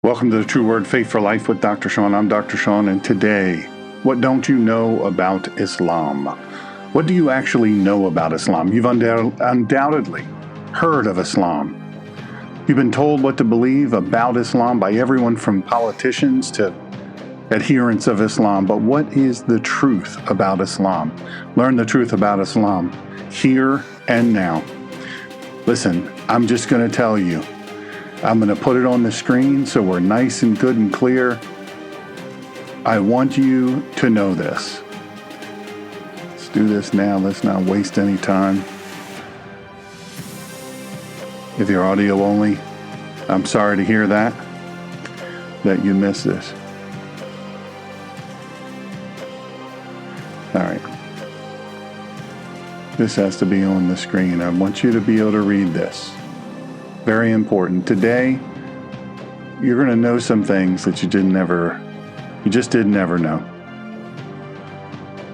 Welcome to the True Word Faith for Life with Dr. Sean. I'm Dr. Sean, and today, what don't you know about Islam? What do you actually know about Islam? You've undoubtedly heard of Islam. You've been told what to believe about Islam by everyone from politicians to adherents of Islam. But what is the truth about Islam? Learn the truth about Islam here and now. Listen, I'm just going to tell you. I'm going to put it on the screen so we're nice and good and clear. I want you to know this. Let's do this now. Let's not waste any time. If you're audio only, I'm sorry to hear that you missed this. All right. This has to be on the screen. I want you to be able to read this. Very important. Today, you're going to know some things that you just didn't ever know.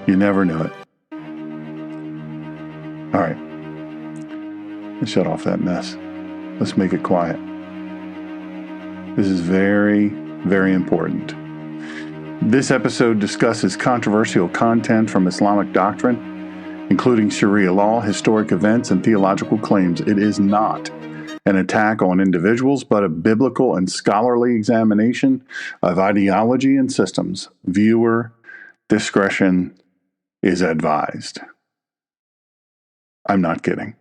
You never knew it. All right. Let's shut off that mess. Let's make it quiet. This is very, very important. This episode discusses controversial content from Islamic doctrine, including Sharia law, historic events, and theological claims. It is not an attack on individuals, but a biblical and scholarly examination of ideology and systems. Viewer discretion is advised. I'm not kidding.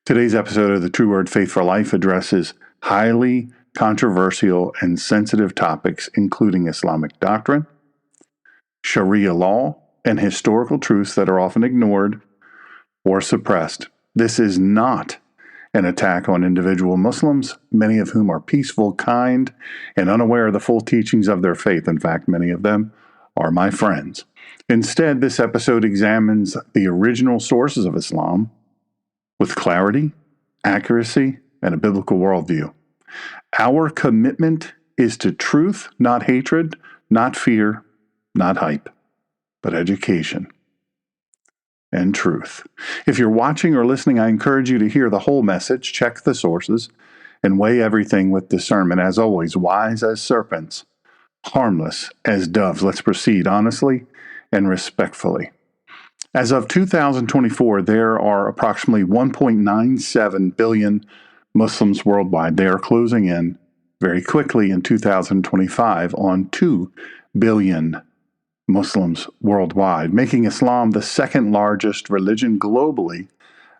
Today's episode of the True Word Faith for Life addresses highly controversial and sensitive topics, including Islamic doctrine, Sharia law, and historical truths that are often ignored or suppressed. This is not an attack on individual Muslims, many of whom are peaceful, kind, and unaware of the full teachings of their faith. In fact, many of them are my friends. Instead, this episode examines the original sources of Islam with clarity, accuracy, and a biblical worldview. Our commitment is to truth, not hatred, not fear, not hype, but education and truth. If you're watching or listening, I encourage you to hear the whole message, check the sources, and weigh everything with discernment. As always, wise as serpents, harmless as doves. Let's proceed honestly and respectfully. As of 2024, there are approximately 1.97 billion Muslims worldwide. They are closing in very quickly in 2025 on 2 billion Muslims worldwide, making Islam the second largest religion globally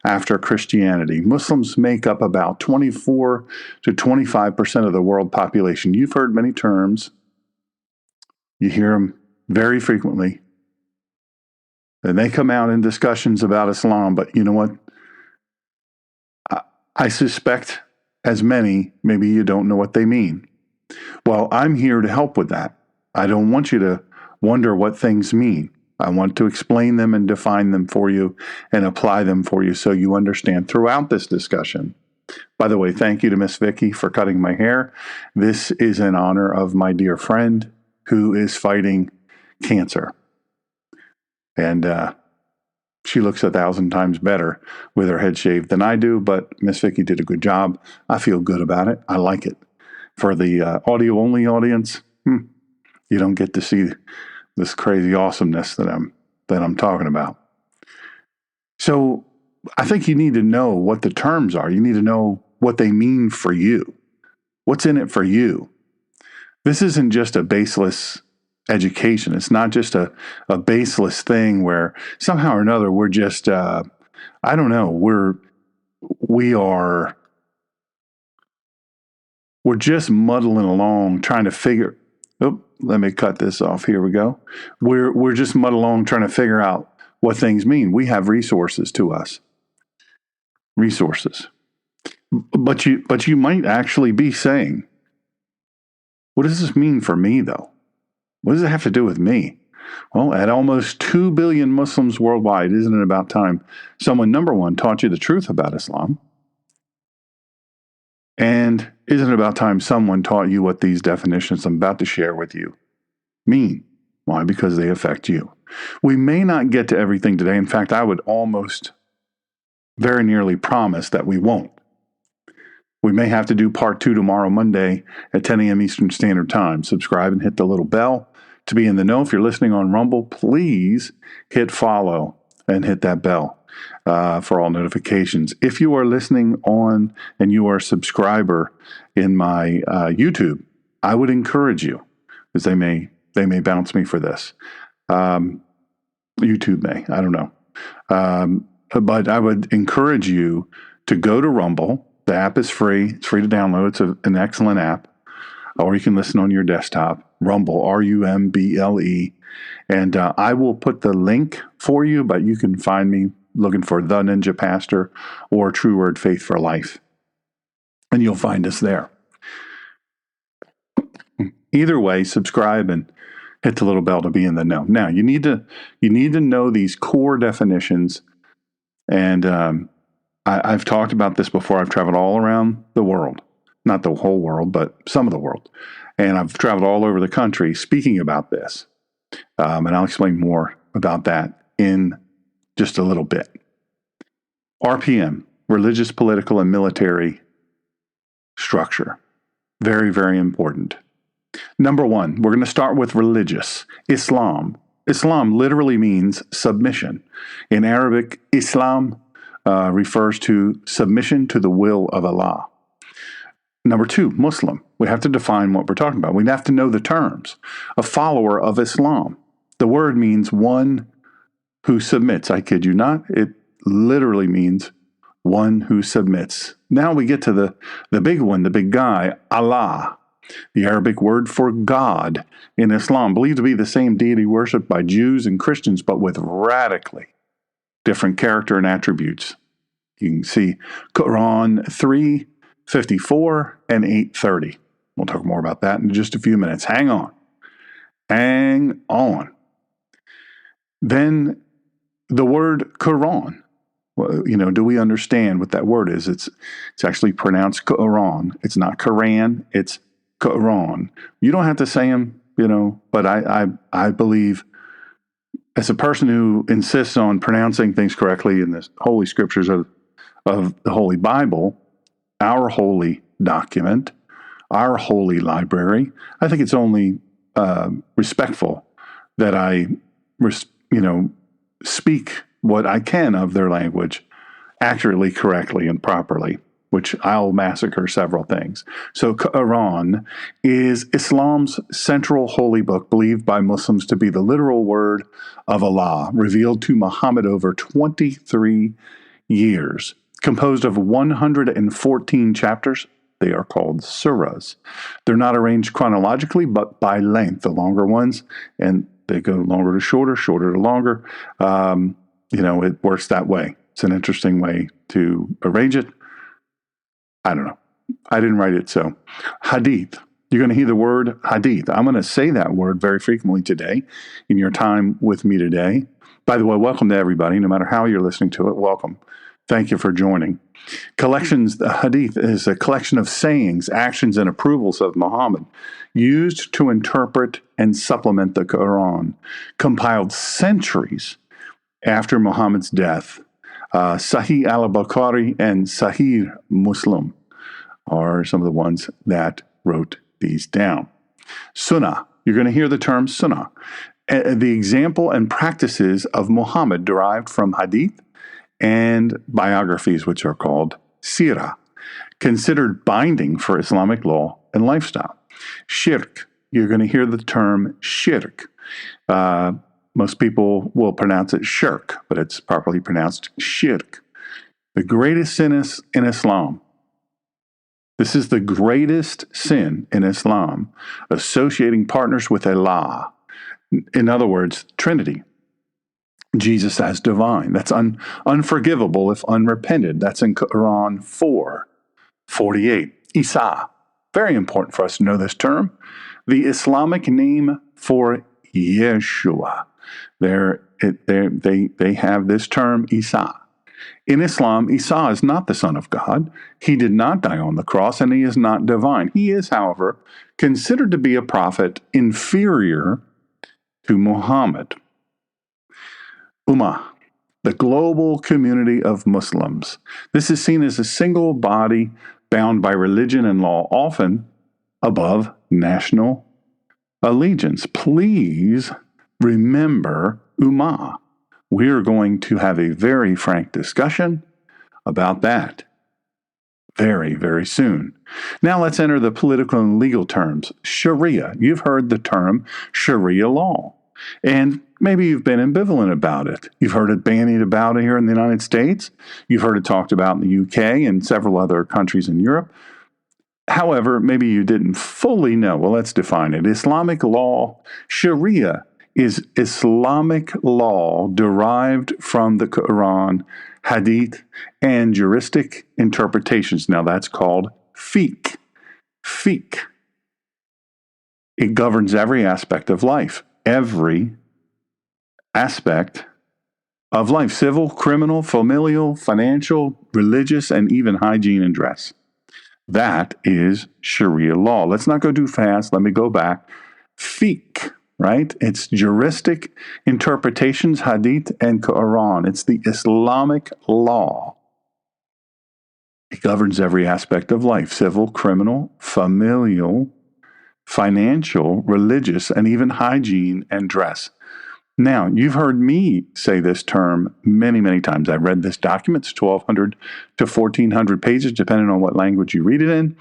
after Christianity. Muslims make up about 24 to 25% of the world population. You've heard many terms. You hear them very frequently. And they come out in discussions about Islam, but you know what? I suspect as many, maybe you don't know what they mean. Well, I'm here to help with that. I don't want you to wonder what things mean. I want to explain them and define them for you and apply them for you so you understand throughout this discussion. By the way, thank you to Miss Vicky for cutting my hair. This is in honor of my dear friend who is fighting cancer. And she looks 1,000 times better with her head shaved than I do, but Miss Vicky did a good job. I feel good about it. I like it. For the audio-only audience, you don't get to see this crazy awesomeness that I'm talking about. So I think you need to know what the terms are. You need to know what they mean for you. What's in it for you? This isn't just a baseless education. It's not just a baseless thing where somehow or another we're just we're just muddling along trying to figure. Let me cut this off. Here we go. We're just muddling along trying to figure out what things mean. We have resources to us. Resources. But you might actually be saying, what does this mean for me, though? What does it have to do with me? Well, at almost 2 billion Muslims worldwide, isn't it about time someone, number one, taught you the truth about Islam? And isn't it about time someone taught you what these definitions I'm about to share with you mean? Why? Because they affect you. We may not get to everything today. In fact, I would almost very nearly promise that we won't. We may have to do part 2 tomorrow, Monday at 10 a.m. Eastern Standard Time. Subscribe and hit the little bell to be in the know. If you're listening on Rumble, please hit follow and hit that bell for all notifications. If you are listening on and you are a subscriber in my YouTube, I would encourage you, because they may bounce me for this. YouTube may, I don't know. But I would encourage you to go to Rumble. The app is free. It's free to download. It's an excellent app. Or you can listen on your desktop. Rumble, Rumble. And I will put the link for you, but you can find me looking for The Ninja Pastor or True Word Faith for Life. And you'll find us there. Either way, subscribe and hit the little bell to be in the know. Now, you need to know these core definitions. And I've talked about this before. I've traveled all around the world, not the whole world, but some of the world. And I've traveled all over the country speaking about this. And I'll explain more about that in just a little bit. RPM, religious, political, and military structure. Very, very important. Number 1, we're going to start with religious. Islam. Islam literally means submission. In Arabic, Islam refers to submission to the will of Allah. Number 2, Muslim. We have to define what we're talking about. We have to know the terms. A follower of Islam. The word means one who submits. I kid you not. It literally means one who submits. Now we get to the big one, the big guy, Allah. The Arabic word for God in Islam, believed to be the same deity worshipped by Jews and Christians, but with radically different character and attributes. You can see Quran 3:54 and 8:30. We'll talk more about that in just a few minutes. Hang on. Then the word Quran. Well, do we understand what that word is? It's actually pronounced Quran. It's not Quran. It's Quran. You don't have to say them, but I believe, as a person who insists on pronouncing things correctly in the holy scriptures of the Holy Bible, our holy document, our holy library, I think it's only respectful that I, speak what I can of their language accurately, correctly, and properly, which I'll massacre several things. So Quran is Islam's central holy book, believed by Muslims to be the literal word of Allah, revealed to Muhammad over 23 years, composed of 114 chapters. They are called surahs. They're not arranged chronologically, but by length, the longer ones, and they go longer to shorter, shorter to longer. It works that way. It's an interesting way to arrange it. I don't know. I didn't write it, so. Hadith. You're going to hear the word hadith. I'm going to say that word very frequently today in your time with me today. By the way, welcome to everybody. No matter how you're listening to it, welcome. Thank you for joining. The hadith is a collection of sayings, actions, and approvals of Muhammad used to interpret and supplement the Quran, compiled centuries after Muhammad's death. Sahih al-Bukhari and Sahih Muslim are some of the ones that wrote these down. Sunnah. You're going to hear the term Sunnah. The example and practices of Muhammad derived from hadith and biographies, which are called Sirah, considered binding for Islamic law and lifestyle. Shirk. You're going to hear the term shirk. Most people will pronounce it shirk, but it's properly pronounced shirk. The greatest sin is in Islam. This is the greatest sin in Islam, associating partners with Allah. In other words, Trinity. Jesus as divine. That's unforgivable if unrepented. That's in Quran 4:48. Isa. Very important for us to know this term. The Islamic name for Yeshua. They have this term, Isa. In Islam, Isa is not the Son of God. He did not die on the cross, and he is not divine. He is, however, considered to be a prophet inferior to Muhammad. Ummah, the global community of Muslims. This is seen as a single body bound by religion and law, often above national allegiance. Please remember Ummah. We're going to have a very frank discussion about that very, very soon. Now let's enter the political and legal terms. Shariah. You've heard the term Sharia law, and maybe you've been ambivalent about it. You've heard it bandied about here in the United States. You've heard it talked about in the UK and several other countries in Europe. However, maybe you didn't fully know. Well, let's define it. Islamic law, Sharia, is Islamic law derived from the Quran, Hadith, and juristic interpretations. Now that's called fiqh. Fiqh. It governs every aspect of life. Every aspect of life. Civil, criminal, familial, financial, religious, and even hygiene and dress. That is Sharia law. Let's not go too fast. Let me go back. Fiqh, right? It's juristic interpretations, Hadith and Quran. It's the Islamic law. It governs every aspect of life: civil, criminal, familial, financial, religious, and even hygiene and dress. Now, you've heard me say this term many, many times. I read this document. It's 1,200 to 1,400 pages, depending on what language you read it in.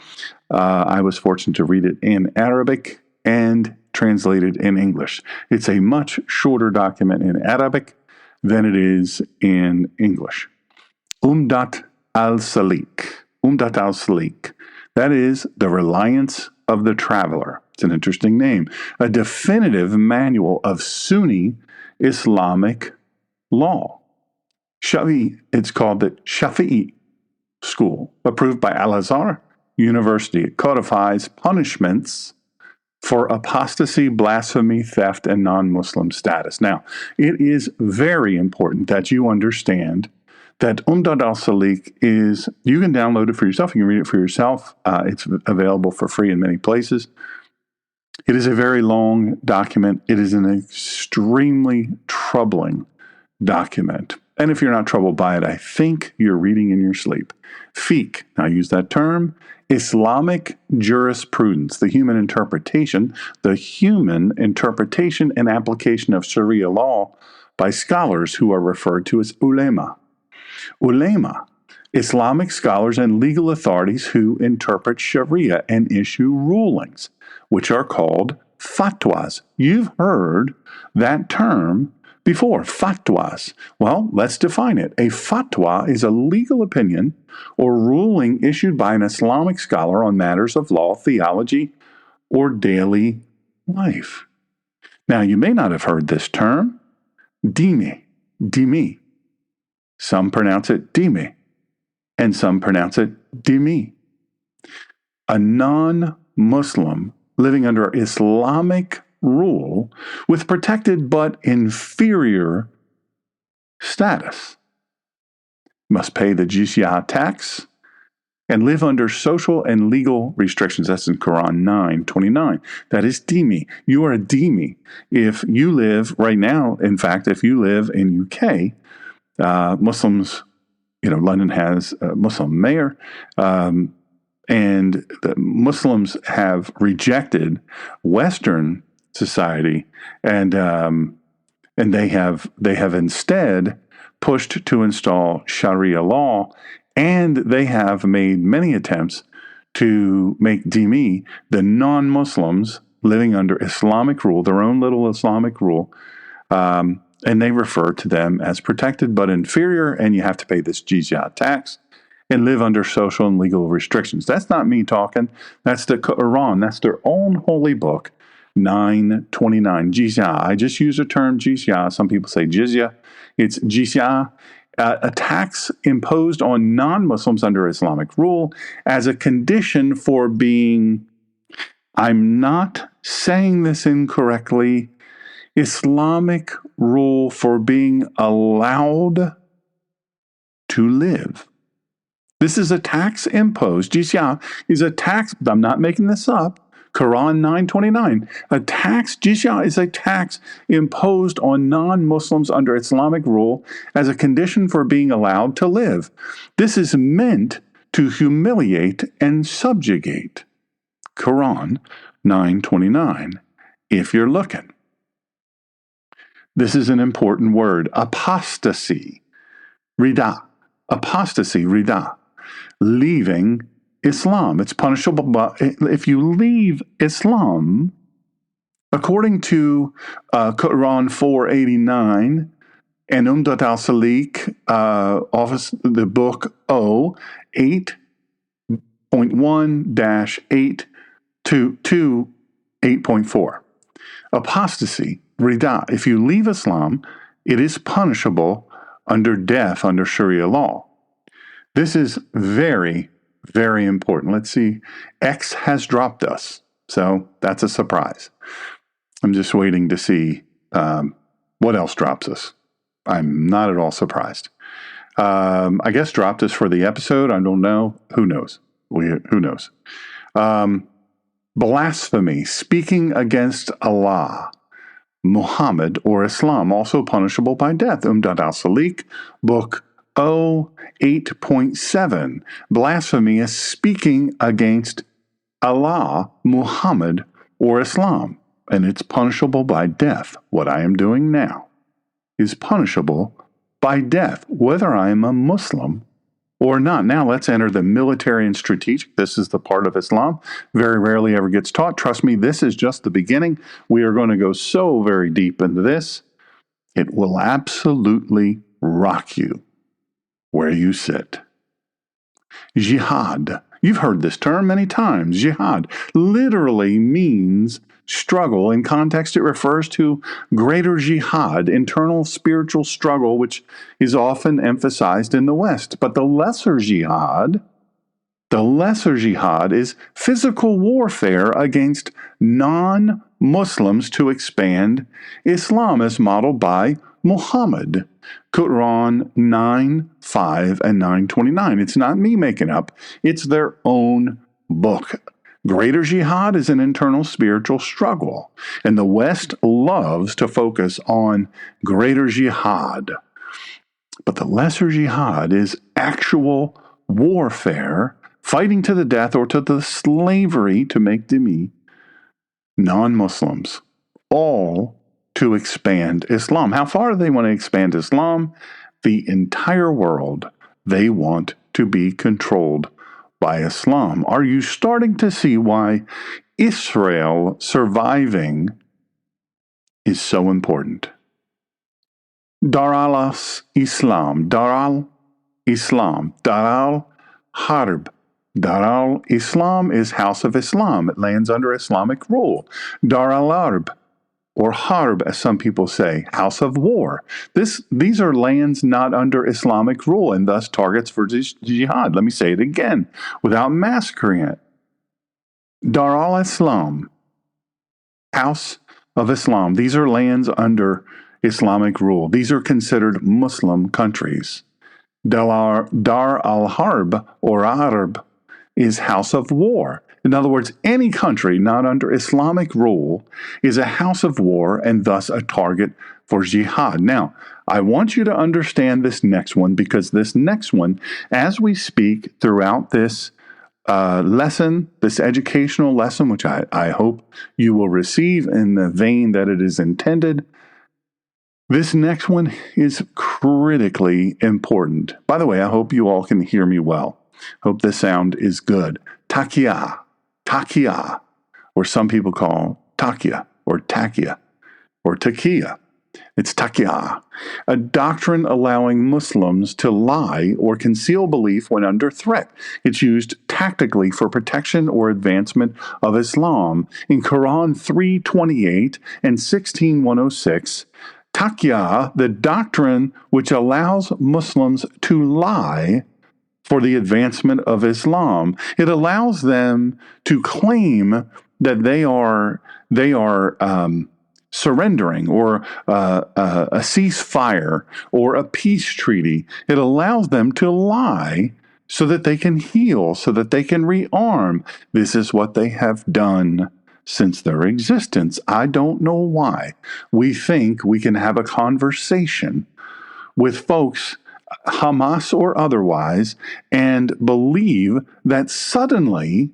I was fortunate to read it in Arabic and translated in English. It's a much shorter document in Arabic than it is in English. Umdat al-Salik. Umdat al-Salik. That is the reliance of the traveler. It's an interesting name. A definitive manual of Sunni Islamic law. It's called the Shafi'i school, approved by Al-Azhar University. It codifies punishments for apostasy, blasphemy, theft, and non-Muslim status. Now, it is very important that you understand that Umdat al-Salik is, you can download it for yourself. You can read it for yourself. It's available for free in many places. It is a very long document. It is an extremely troubling document. And if you're not troubled by it, I think you're reading in your sleep. Fiqh, now I use that term, Islamic jurisprudence, the human interpretation and application of Sharia law by scholars who are referred to as ulema. Ulema, Islamic scholars and legal authorities who interpret Sharia and issue rulings, which are called fatwas. You've heard that term before, fatwas. Well, let's define it. A fatwa is a legal opinion or ruling issued by an Islamic scholar on matters of law, theology, or daily life. Now, you may not have heard this term, dimi. Some pronounce it dimi, and some pronounce it dimi. A non-Muslim living under Islamic rule with protected but inferior status must pay the jizya tax and live under social and legal restrictions. That's in Quran 9:29. That is dhimmi. You are a dhimmi. If you live right now, in fact, if you live in UK, Muslims, London has a Muslim mayor, and the Muslims have rejected Western society, and they have instead pushed to install Sharia law, and they have made many attempts to make dhimmi, the non-Muslims living under Islamic rule, their own little Islamic rule, and they refer to them as protected but inferior, and you have to pay this jizya tax and live under social and legal restrictions. That's not me talking. That's the Quran. That's their own holy book, 9:29. Jizya. I just use the term jizya. Some people say jizya. It's jizya, a tax imposed on non-Muslims under Islamic rule as a condition for being, I'm not saying this incorrectly, Islamic rule for being allowed to live. This is a tax imposed. Jizya is a tax. I'm not making this up. Quran 9:29. Jizya is a tax imposed on non-Muslims under Islamic rule as a condition for being allowed to live. This is meant to humiliate and subjugate. Quran 9:29, if you're looking. This is an important word, apostasy, rida. Apostasy, rida. Leaving Islam. It's punishable, but if you leave Islam, according to Quran 489 and Umdat al-Salik, office, the book O, 8.1-8 to 8.4. Apostasy, rida. If you leave Islam, it is punishable under death under Sharia law. This is very, very important. Let's see. X has dropped us, so that's a surprise. I'm just waiting to see what else drops us. I'm not at all surprised. I guess dropped us for the episode. I don't know. Who knows? Who knows? Blasphemy, speaking against Allah, Muhammad, or Islam, also punishable by death. Umdat al-Salik, book O, 8.7. Blasphemy is speaking against Allah, Muhammad, or Islam, and it's punishable by death. What I am doing now is punishable by death, whether I am a Muslim or not. Now let's enter the military and strategic. This is the part of Islam very rarely ever gets taught. Trust me, this is just the beginning. We are going to go so very deep into this. It will absolutely rock you where you sit. Jihad. You've heard this term many times. Jihad literally means struggle. In context, it refers to greater jihad, internal spiritual struggle, which is often emphasized in the West. But the lesser jihad is physical warfare against non-Muslims to expand Islam as modeled by Muhammad. Quran 9:5 and 9:29. It's not me making up. It's their own book. Greater jihad is an internal spiritual struggle, and the West loves to focus on greater jihad. But the lesser jihad is actual warfare, fighting to the death or to the slavery to make dhimmi non-Muslims, all to expand Islam. How far do they want to expand Islam? The entire world. They want to be controlled by Islam. Are you starting to see why Israel surviving is so important? Dar al-Islam, Dar al-Islam, Dar al-Harb. Dar al-Islam is House of Islam. It lands under Islamic rule. Dar al-Harb, or Harb, as some people say, House of War. These are lands not under Islamic rule and thus targets for jihad. Let me say it again without massacring it. Dar al-Islam, House of Islam. These are lands under Islamic rule. These are considered Muslim countries. Dar al-Harb, or Arab, is House of War. In other words, any country not under Islamic rule is a house of war and thus a target for jihad. Now, I want you to understand this next one, because this next one, as we speak throughout this lesson, this educational lesson, which I hope you will receive in the vein that it is intended, this next one is critically important. By the way, I hope you all can hear me well. Hope the sound is good. Taqiyya, or some people call taqiyya, or taqiyya, or taqiyya. It's taqiyya, a doctrine allowing Muslims to lie or conceal belief when under threat. It's used tactically for protection or advancement of Islam. In Quran 3:28 and 16:106, taqiyya, the doctrine which allows Muslims to lie for the advancement of Islam. It allows them to claim that they are surrendering, or a ceasefire, or a peace treaty. It allows them to lie so that they can heal, so that they can rearm. This is what they have done since their existence. I don't know why we think we can have a conversation with folks Hamas or otherwise, and believe that suddenly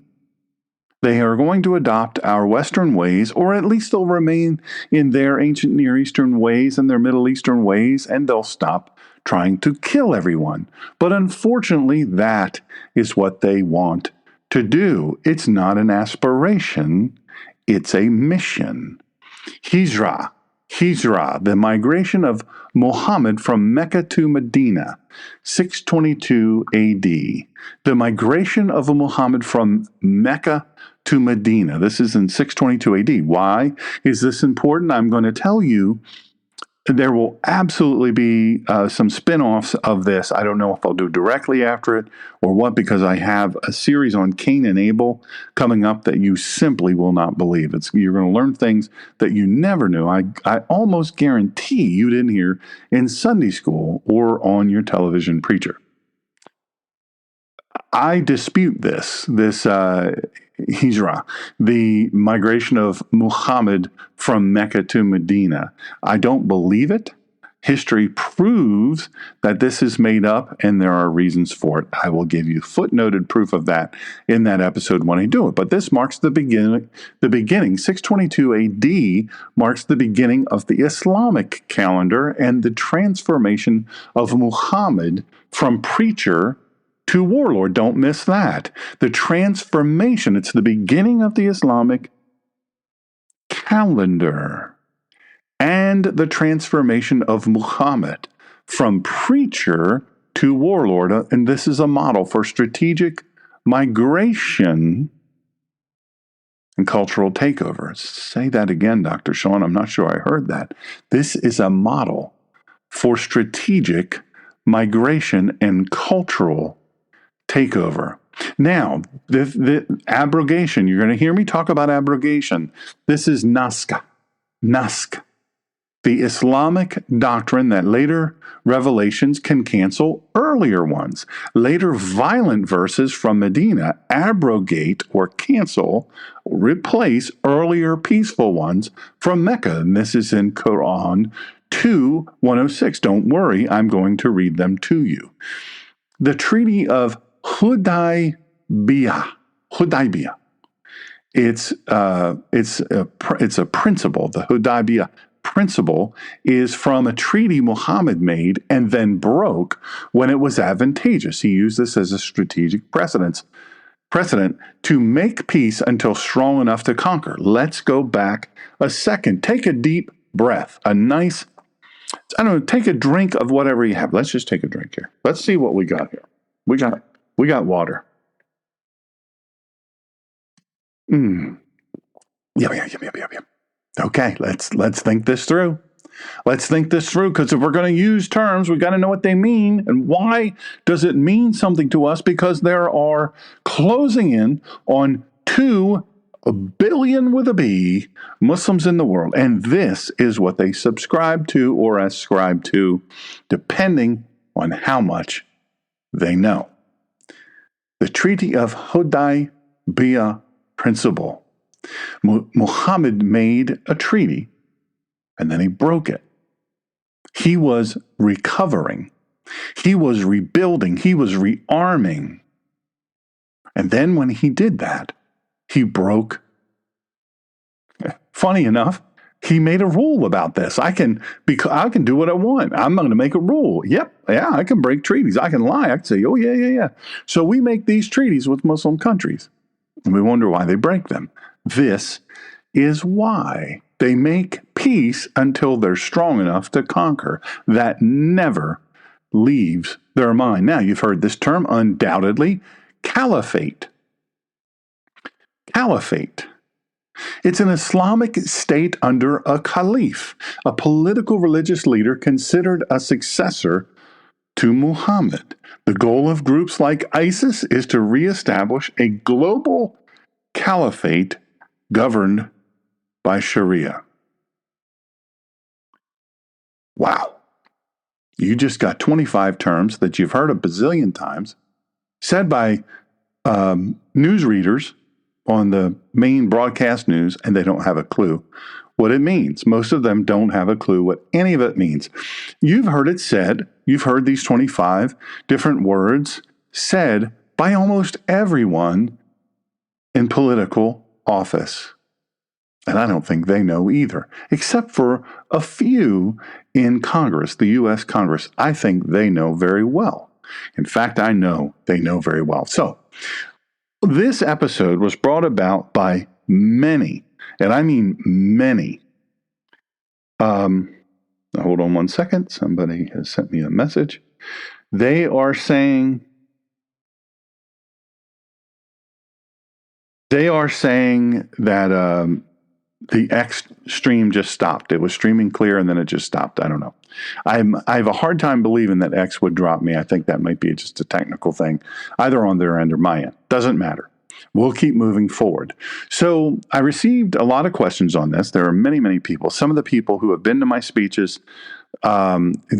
they are going to adopt our Western ways, or at least they'll remain in their ancient Near Eastern ways and their Middle Eastern ways, and they'll stop trying to kill everyone. But unfortunately, that is what they want to do. It's not an aspiration, it's a mission. Hijrah, the migration of Muhammad from Mecca to Medina, 622 AD. The migration of Muhammad from Mecca to Medina. This is in 622 AD. Why is this important? I'm going to tell you. There will absolutely be some spin-offs of this. I don't know if I'll do directly after it or what, because I have a series on Cain and Abel coming up that you simply will not believe. You're going to learn things that you never knew. I almost guarantee you didn't hear in Sunday school or on your television preacher. I dispute this hijrah, the migration of Muhammad from Mecca to Medina. I don't believe it. History proves that this is made up, and there are reasons for it. I will give you footnoted proof of that in that episode when I do it. But this marks the beginning. 622 AD marks the beginning of the Islamic calendar and the transformation of Muhammad from preacher to warlord. Don't miss that. The transformation, it's the beginning of the Islamic calendar and the transformation of Muhammad from preacher to warlord. And this is a model for strategic migration and cultural takeover. Say that again, Dr. Sean. I'm not sure I heard that. This is a model for strategic migration and cultural takeover. Now, the abrogation, you're going to hear me talk about abrogation. This is naskh, the Islamic doctrine that later revelations can cancel earlier ones. Later violent verses from Medina abrogate or cancel, replace earlier peaceful ones from Mecca. And this is in Quran 2:106. Don't worry, I'm going to read them to you. The Treaty of Hudaybiyah. It's a principle. The Hudaybiyah principle is from a treaty Muhammad made and then broke when it was advantageous. He used this as a strategic precedent to make peace until strong enough to conquer. Let's go back a second. Take a deep breath. Take a drink of whatever you have. Let's just take a drink here. Let's see what we got here. We got water. Yum. Okay, let's think this through. Let's think this through, because if we're going to use terms, we got to know what they mean. And why does it mean something to us? Because there are closing in on 2 billion with a B Muslims in the world. And this is what they subscribe to or ascribe to, depending on how much they know. The Treaty of Hudaybiyah principle. Muhammad made a treaty and then he broke it. He was recovering. He was rebuilding. He was rearming. And then when he did that, he broke. Funny enough, he made a rule about this. I can do what I want. I'm going to make a rule. I can break treaties. I can lie. I can say, oh, yeah. So we make these treaties with Muslim countries, and we wonder why they break them. This is why they make peace until they're strong enough to conquer. That never leaves their mind. Now, you've heard this term, undoubtedly, caliphate. Caliphate. It's an Islamic state under a caliph, a political religious leader considered a successor to Muhammad. The goal of groups like ISIS is to reestablish a global caliphate governed by Shariah. Wow. You just got 25 terms that you've heard a bazillion times, said by newsreaders on the main broadcast news, and they don't have a clue what it means. Most of them don't have a clue what any of it means. You've heard it said, you've heard these 25 different words said by almost everyone in political office. And I don't think they know either, except for a few in Congress, the U.S. Congress. I think they know very well. In fact, I know they know very well. So this episode was brought about by many, and I mean many. Hold on one second. Somebody has sent me a message. They are saying that the X stream just stopped. It was streaming clear and then it just stopped. I don't know. I have a hard time believing that X would drop me. I think that might be just a technical thing, either on their end or my end. Doesn't matter. We'll keep moving forward. So I received a lot of questions on this. There are many, many people. Some of the people who have been to my speeches, let's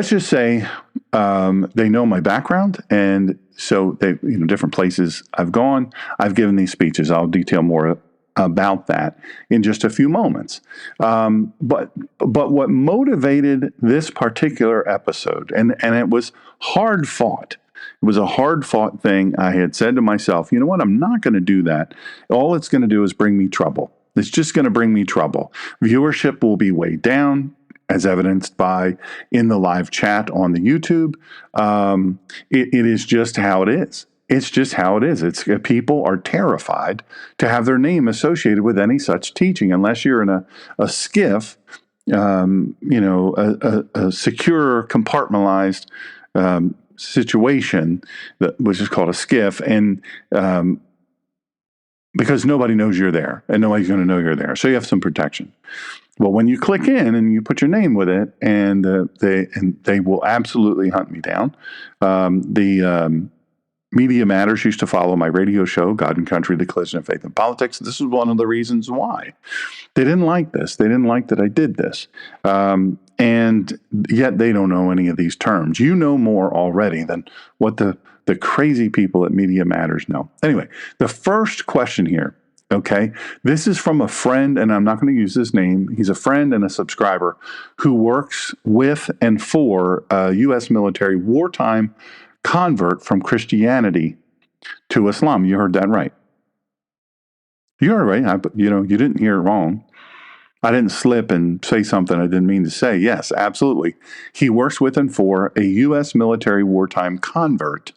just say they know my background, and so they, different places I've gone. I've given these speeches. I'll detail more about that in just a few moments. But what motivated this particular episode, and it was hard fought. It was a hard fought thing. I had said to myself, you know what? I'm not going to do that. All it's going to do is bring me trouble. It's just going to bring me trouble. Viewership will be way down, as evidenced by in the live chat on the YouTube. It is just how it is. It's just how it is. People are terrified to have their name associated with any such teaching, unless you're in a skiff, a secure, compartmentalized situation, which is called a skiff, and because nobody knows you're there, and nobody's going to know you're there, so you have some protection. Well, when you click in and you put your name with it, and they will absolutely hunt me down. Media Matters used to follow my radio show, God and Country, The Collision of Faith and Politics. This is one of the reasons why. They didn't like this. They didn't like that I did this. And yet they don't know any of these terms. You know more already than what the crazy people at Media Matters know. Anyway, the first question here, okay, this is from a friend, and I'm not going to use his name. He's a friend and a subscriber who works with and for a U.S. military wartime convert from Christianity to Islam. You heard that right. You heard it right. You didn't hear it wrong. I didn't slip and say something I didn't mean to say. Yes, absolutely. He works with and for a U.S. military wartime convert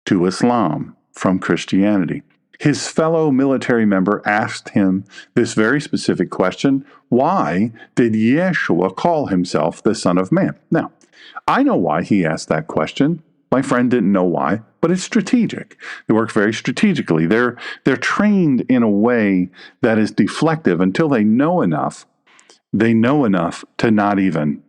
to Islam from Christianity. His fellow military member asked him this very specific question: why did Yeshua call himself the Son of Man? Now, I know why he asked that question. My friend didn't know why, but it's strategic. They work very strategically. They're trained in a way that is deflective until they know enough. They know enough to not even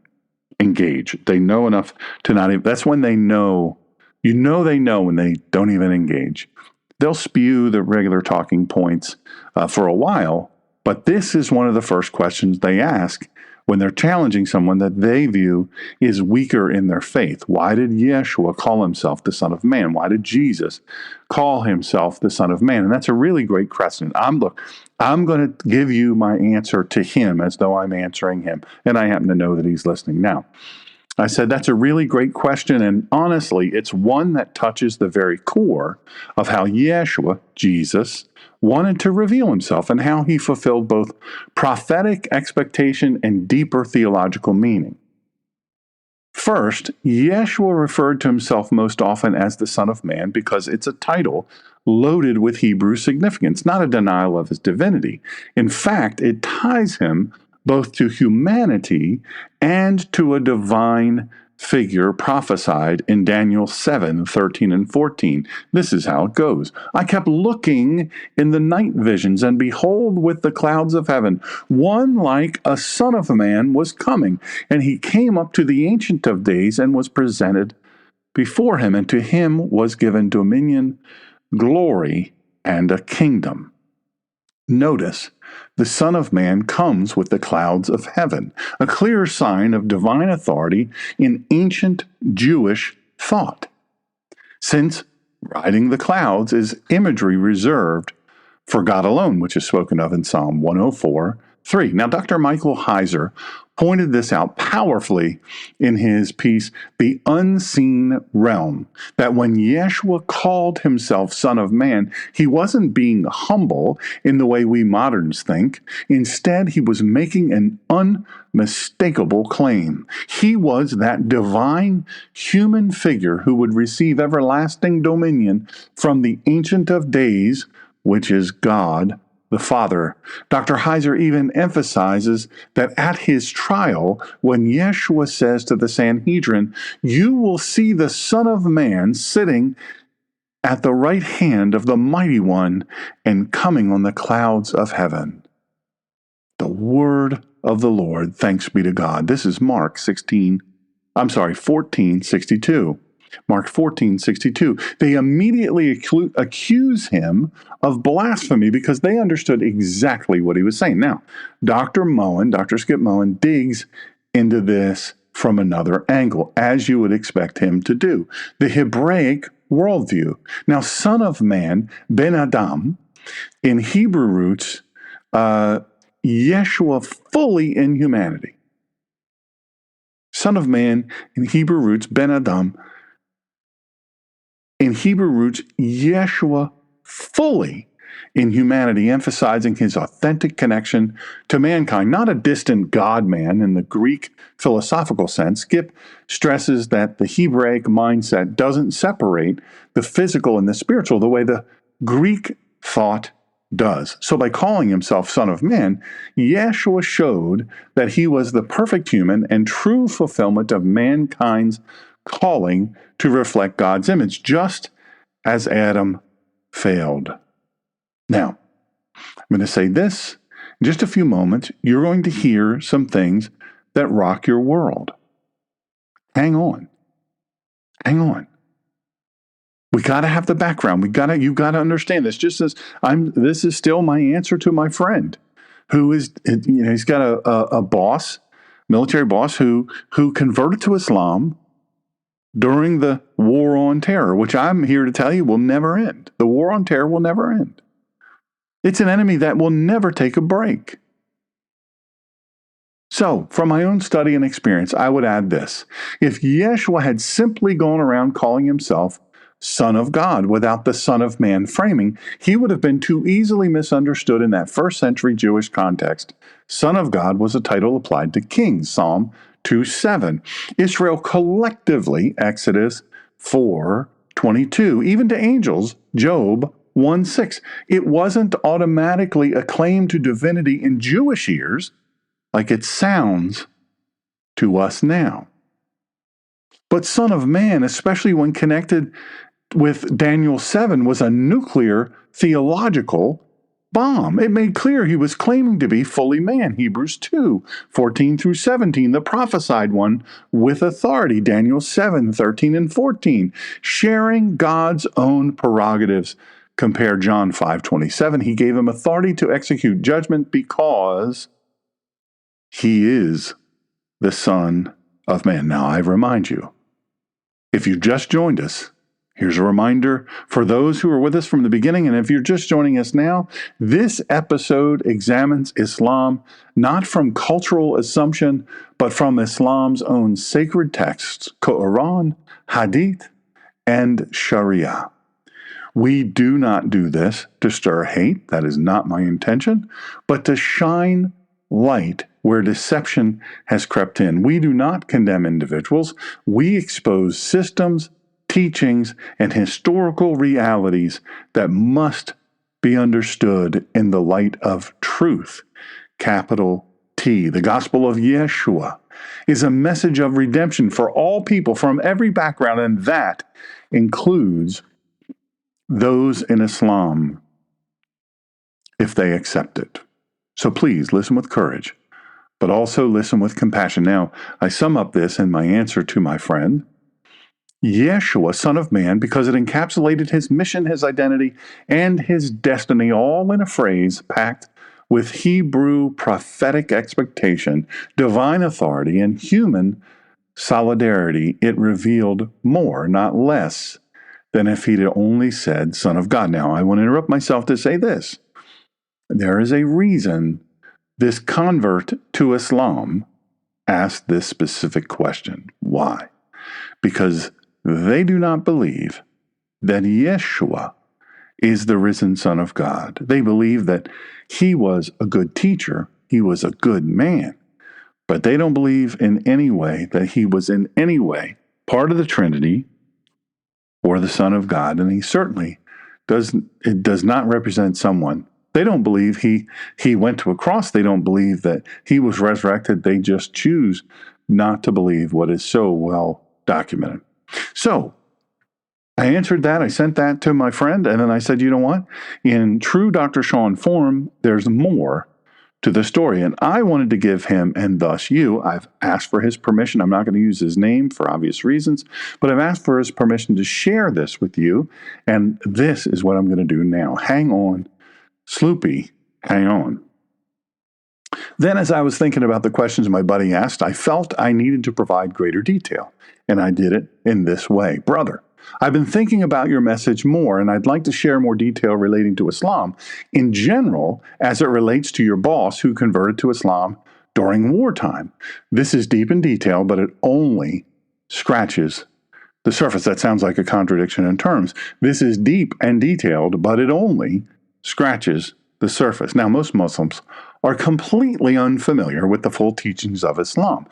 engage. They know enough to not even. That's when they know. They know when they don't even engage. They'll spew the regular talking points for a while, but this is one of the first questions they ask when they're challenging someone that they view is weaker in their faith. Why did Yeshua call himself the Son of Man? Why did Jesus call himself the Son of Man? And that's a really great question. I'm going to give you my answer to him as though I'm answering him, and I happen to know that he's listening now. I said, that's a really great question, and honestly, it's one that touches the very core of how Yeshua, Jesus, wanted to reveal himself and how he fulfilled both prophetic expectation and deeper theological meaning. First, Yeshua referred to himself most often as the Son of Man because it's a title loaded with Hebrew significance, not a denial of his divinity. In fact, it ties him both to humanity and to a divine figure prophesied in Daniel 7:13 and 14. This is how it goes. I kept looking in the night visions, and behold, with the clouds of heaven, one like a son of man was coming, and he came up to the Ancient of Days and was presented before him, and to him was given dominion, glory, and a kingdom. Notice, the Son of Man comes with the clouds of heaven, a clear sign of divine authority in ancient Jewish thought. Since Riding the clouds is imagery reserved for God alone, which is spoken of in Psalm 104:3. Now, Dr. Michael Heiser pointed this out powerfully in his piece, The Unseen Realm, that when Yeshua called himself Son of Man, he wasn't being humble in the way we moderns think. Instead, he was making an unmistakable claim. He was that divine human figure who would receive everlasting dominion from the Ancient of Days, which is God the Father. Dr. Heiser even emphasizes that at his trial, when Yeshua says to the Sanhedrin, "You will see the Son of Man sitting at the right hand of the Mighty One and coming on the clouds of heaven." The word of the Lord, thanks be to God. This is Mark 14:62. Mark 14:62. They immediately accuse him of blasphemy because they understood exactly what he was saying. Now, Dr. Skip Moen, digs into this from another angle, as you would expect him to do. The Hebraic worldview. Now, Son of Man, Ben Adam, in Hebrew roots, Yeshua fully in humanity. Son of Man, in Hebrew roots, Ben Adam, in Hebrew roots, Yeshua fully in humanity, emphasizing his authentic connection to mankind, not a distant God-man in the Greek philosophical sense. Skip stresses that the Hebraic mindset doesn't separate the physical and the spiritual the way the Greek thought does. So by calling himself Son of Man, Yeshua showed that he was the perfect human and true fulfillment of mankind's calling to reflect God's image, just as Adam failed. Now, I'm going to say this. In just a few moments, you're going to hear some things that rock your world. Hang on. Hang on. We got to have the background. You've got to understand this. Just as this is still my answer to my friend who is, he's got a boss, military boss who converted to Islam during the war on terror, which I'm here to tell you will never end. The war on terror will never end. It's an enemy that will never take a break. So, from my own study and experience, I would add this. If Yeshua had simply gone around calling himself Son of God without the Son of Man framing, he would have been too easily misunderstood in that first century Jewish context. Son of God was a title applied to kings, Psalm 2:7. Israel collectively, Exodus 4:22, even to angels, Job 1:6. It wasn't automatically a claim to divinity in Jewish ears, like it sounds to us now. But Son of Man, especially when connected with Daniel 7, was a nuclear theological bomb. It made clear he was claiming to be fully man. Hebrews 2:14-17, the prophesied one with authority. Daniel 7:13 and 14, sharing God's own prerogatives. Compare John 5:27. He gave him authority to execute judgment because he is the Son of Man. Now, I remind you, if you just joined us, here's a reminder for those who are with us from the beginning, and if you're just joining us now, this episode examines Islam not from cultural assumption, but from Islam's own sacred texts, Quran, Hadith, and Shariah. We do not do this to stir hate, that is not my intention, but to shine light where deception has crept in. We do not condemn individuals. We expose systems, teachings, and historical realities that must be understood in the light of truth. Capital T. The gospel of Yeshua is a message of redemption for all people from every background, and that includes those in Islam, if they accept it. So please listen with courage, but also listen with compassion. Now, I sum up this in my answer to my friend. Yeshua, Son of Man, because it encapsulated his mission, his identity, and his destiny, all in a phrase packed with Hebrew prophetic expectation, divine authority, and human solidarity. It revealed more, not less, than if he'd only said Son of God. Now, I want to interrupt myself to say this. There is a reason this convert to Islam asked this specific question. Why? Because they do not believe that Yeshua is the risen Son of God. They believe that he was a good teacher, he was a good man, but they don't believe in any way that he was in any way part of the Trinity or the Son of God, and he certainly does not represent someone. They don't believe he went to a cross. They don't believe that he was resurrected. They just choose not to believe what is so well documented. So I answered that. I sent that to my friend, and then I said, you know what? In true Dr. Sean form, there's more to the story, and I wanted to give him, and thus you, I've asked for his permission. I'm not going to use his name for obvious reasons, but I've asked for his permission to share this with you, and this is what I'm going to do now. Hang on, Sloopy, hang on. Then, as I was thinking about the questions my buddy asked, I felt I needed to provide greater detail, and I did it in this way. Brother, I've been thinking about your message more, and I'd like to share more detail relating to Islam in general as it relates to your boss who converted to Islam during wartime. This is deep in detail, but it only scratches the surface. That sounds like a contradiction in terms. This is deep and detailed, but it only scratches the surface. Now, most Muslims are completely unfamiliar with the full teachings of Islam.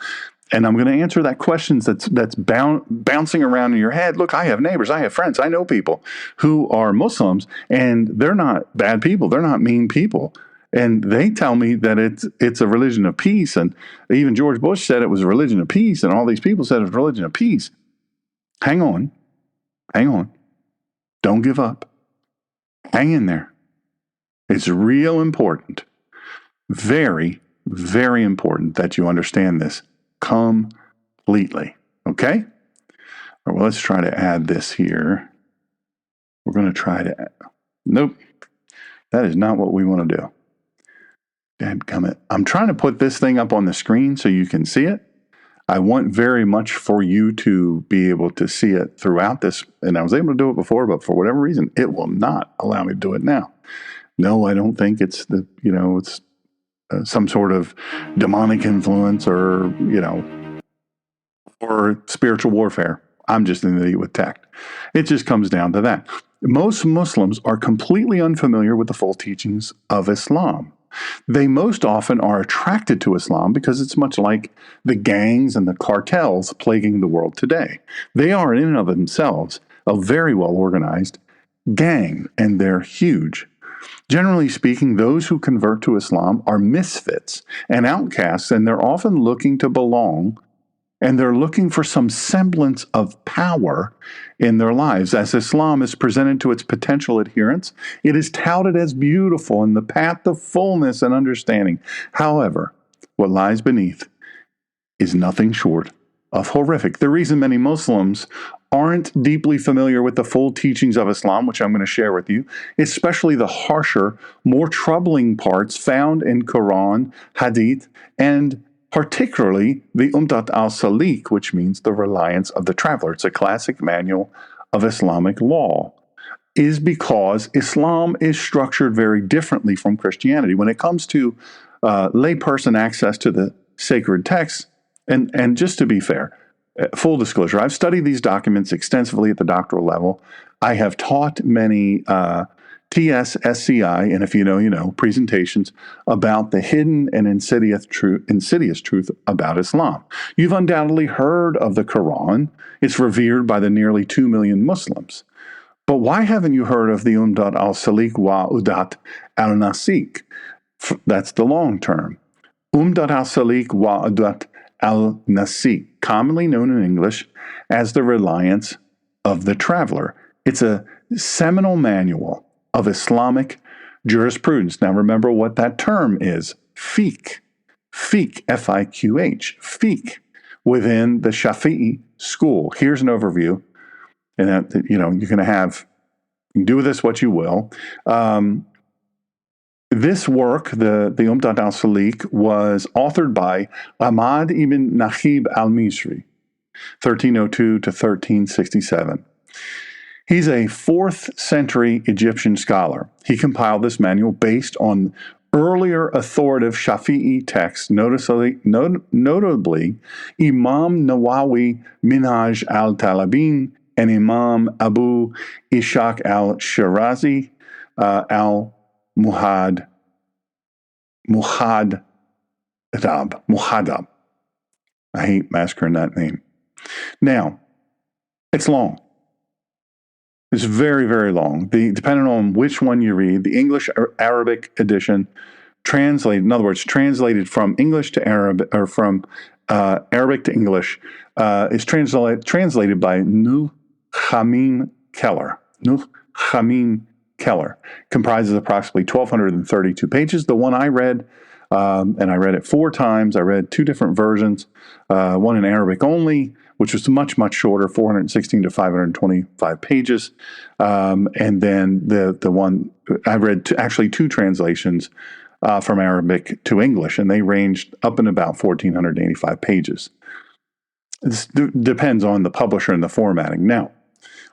And I'm going to answer that question that's bouncing around in your head. Look, I have neighbors, I have friends, I know people who are Muslims, and they're not bad people. They're not mean people. And they tell me that it's a religion of peace. And even George Bush said it was a religion of peace. And all these people said it was a religion of peace. Hang on. Don't give up. Hang in there. It's real important. Very, very important that you understand this completely. Okay? All right, well, let's try to add this here. We're going to try to nope. That is not what we want to do. Dadgummit. I'm trying to put this thing up on the screen so you can see it. I want very much for you to be able to see it throughout this. And I was able to do it before, but for whatever reason, it will not allow me to do it now. No, I don't think it's it's some sort of demonic influence or spiritual warfare. I'm just an idiot with tech. It just comes down to that. Most Muslims are completely unfamiliar with the full teachings of Islam. They most often are attracted to Islam because it's much like the gangs and the cartels plaguing the world today. They are in and of themselves a very well organized gang, and they're huge. Generally speaking, those who convert to Islam are misfits and outcasts, and they're often looking to belong, and they're looking for some semblance of power in their lives. As Islam is presented to its potential adherents, it is touted as beautiful and the path to fullness and understanding. However, what lies beneath is nothing short of horrific. The reason many Muslims aren't deeply familiar with the full teachings of Islam, which I'm going to share with you, especially the harsher, more troubling parts found in Quran, Hadith, and particularly the Umdat al-Salik, which means the reliance of the traveler. It's a classic manual of Islamic law, is because Islam is structured very differently from Christianity. When it comes to layperson access to the sacred texts, and just to be fair, full disclosure, I've studied these documents extensively at the doctoral level. I have taught many TSSCI, and if you know, you know, presentations about the hidden and insidious truth about Islam. You've undoubtedly heard of the Quran. It's revered by the nearly 2 million Muslims. But why haven't you heard of the Umdat al-Salik wa Udat al-Nasik? That's the long term. Umdat al-Salik wa Udat al-Nasik, commonly known in English as the reliance of the traveler. It's a seminal manual of Islamic jurisprudence. Now remember what that term is. Fiqh. Fiqh, F-I-Q-H. Fiqh, within the Shafi'i school. Here's an overview. And that, you know, you can do with this what you will. This work, the Umdat al-Salik, was authored by Ahmad ibn Nahib al-Misri, 1302 to 1367. He's a 4th century Egyptian scholar. He compiled this manual based on earlier authoritative Shafi'i texts, notably Imam Nawawi Minhaj al-Talabin and Imam Abu Ishaq al-Shirazi al-Muhaddab. Muhaddab. I hate massacring that name. Now, it's long. It's very, very long. Depending on which one you read, the English or Arabic edition, translated from English to Arabic, or from Arabic to English, is translated by Nuh Hamim Keller. Nuh Hamim Keller comprises approximately 1,232 pages. The one I read, and I read it 4 times. I read 2 different versions, one in Arabic only, which was much, much shorter, 416 to 525 pages. And then the one I read, actually 2 translations from Arabic to English, and they ranged up in about 1,485 pages. It depends on the publisher and the formatting. Now,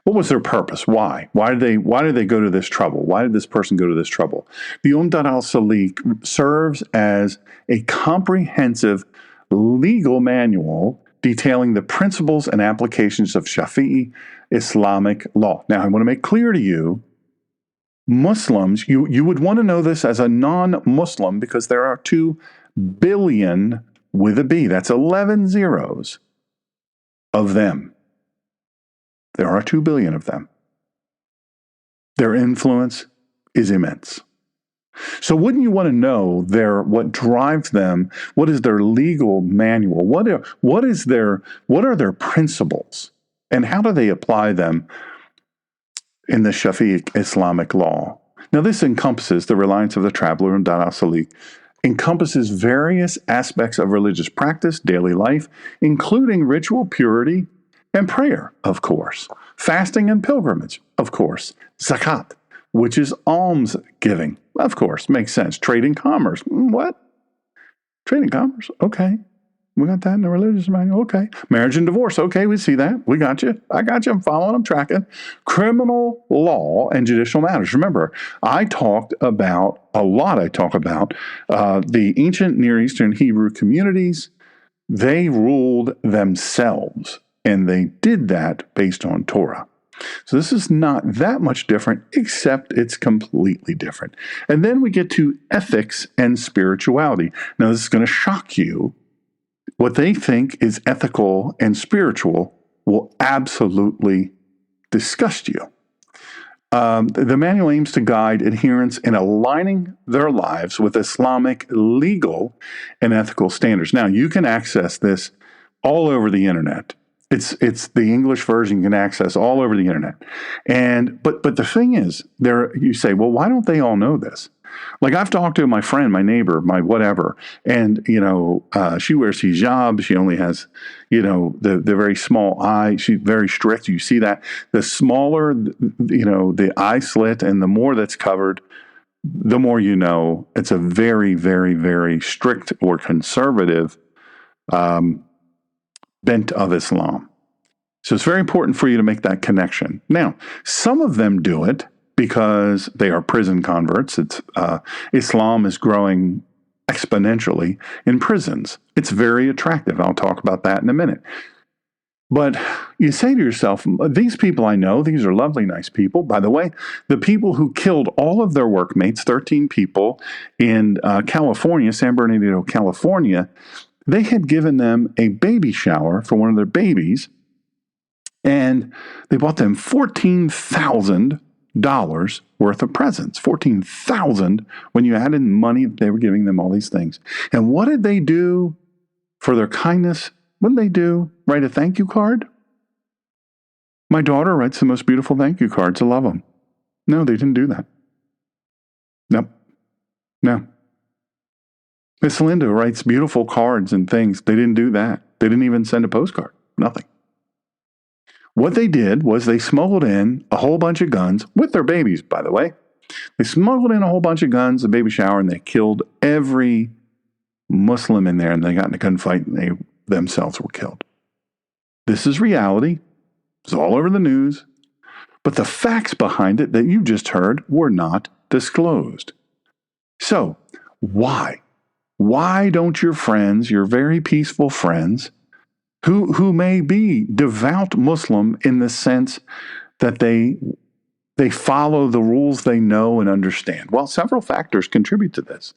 what was their purpose? Why? Why did they go to this trouble? Why did this person go to this trouble? The Umdat al-Salik serves as a comprehensive legal manual detailing the principles and applications of Shafi'i Islamic law. Now, I want to make clear to you, Muslims, you would want to know this as a non-Muslim, because there are 2 billion with a B. That's 11 zeros of them. There are 2 billion of them. Their influence is immense. So wouldn't you want to know what drives them? What is their legal manual? What are their principles? And how do they apply them in the Shafi'i Islamic law? Now, this encompasses the reliance of the traveler in Umdat al-Salik, encompasses various aspects of religious practice, daily life, including ritual purity and prayer, of course, fasting and pilgrimage, of course, zakat, which is alms giving, of course, makes sense. Trade and commerce. What? Trade and commerce? Okay. We got that in the religious manual. Okay. Marriage and divorce. Okay, we see that. We got you. I got you. I'm following. I'm tracking. Criminal law and judicial matters. Remember, I talk about the ancient Near Eastern Hebrew communities. They ruled themselves, and they did that based on Torah. So this is not that much different, except it's completely different. And then we get to ethics and spirituality. Now, this is going to shock you. What they think is ethical and spiritual will absolutely disgust you. The manual aims to guide adherents in aligning their lives with Islamic legal and ethical standards. Now, you can access this all over the internet. It's the English version you can access all over the internet. But the thing is, you say, well, why don't they all know this? Like, I've talked to my friend, my neighbor, my whatever, and, she wears hijab. She only has, the very small eye. She's very strict. You see that. The smaller, the eye slit, and the more that's covered, the more it's a very, very, very strict or conservative bent of Islam. So it's very important for you to make that connection. Now, some of them do it because they are prison converts. Islam is growing exponentially in prisons. It's very attractive. I'll talk about that in a minute. But you say to yourself, these people I know, these are lovely, nice people. By the way, the people who killed all of their workmates, 13 people in California, San Bernardino, California, they had given them a baby shower for one of their babies, and they bought them $14,000 worth of presents. $14,000 when you add in money, they were giving them all these things. And what did they do for their kindness? What did they do? Write a thank you card? My daughter writes the most beautiful thank you cards. I love them. No, they didn't do that. Nope. No. Miss Linda writes beautiful cards and things. They didn't do that. They didn't even send a postcard. Nothing. What they did was they smuggled in a whole bunch of guns with their babies, by the way. They smuggled in a whole bunch of guns, a baby shower, and they killed every Muslim in there, and they got in a gunfight, and they themselves were killed. This is reality. It's all over the news. but the facts behind it that you just heard were not disclosed. So, why? Why don't your friends, your very peaceful friends, who may be devout Muslim in the sense that they follow the rules they know and understand? Well, several factors contribute to this.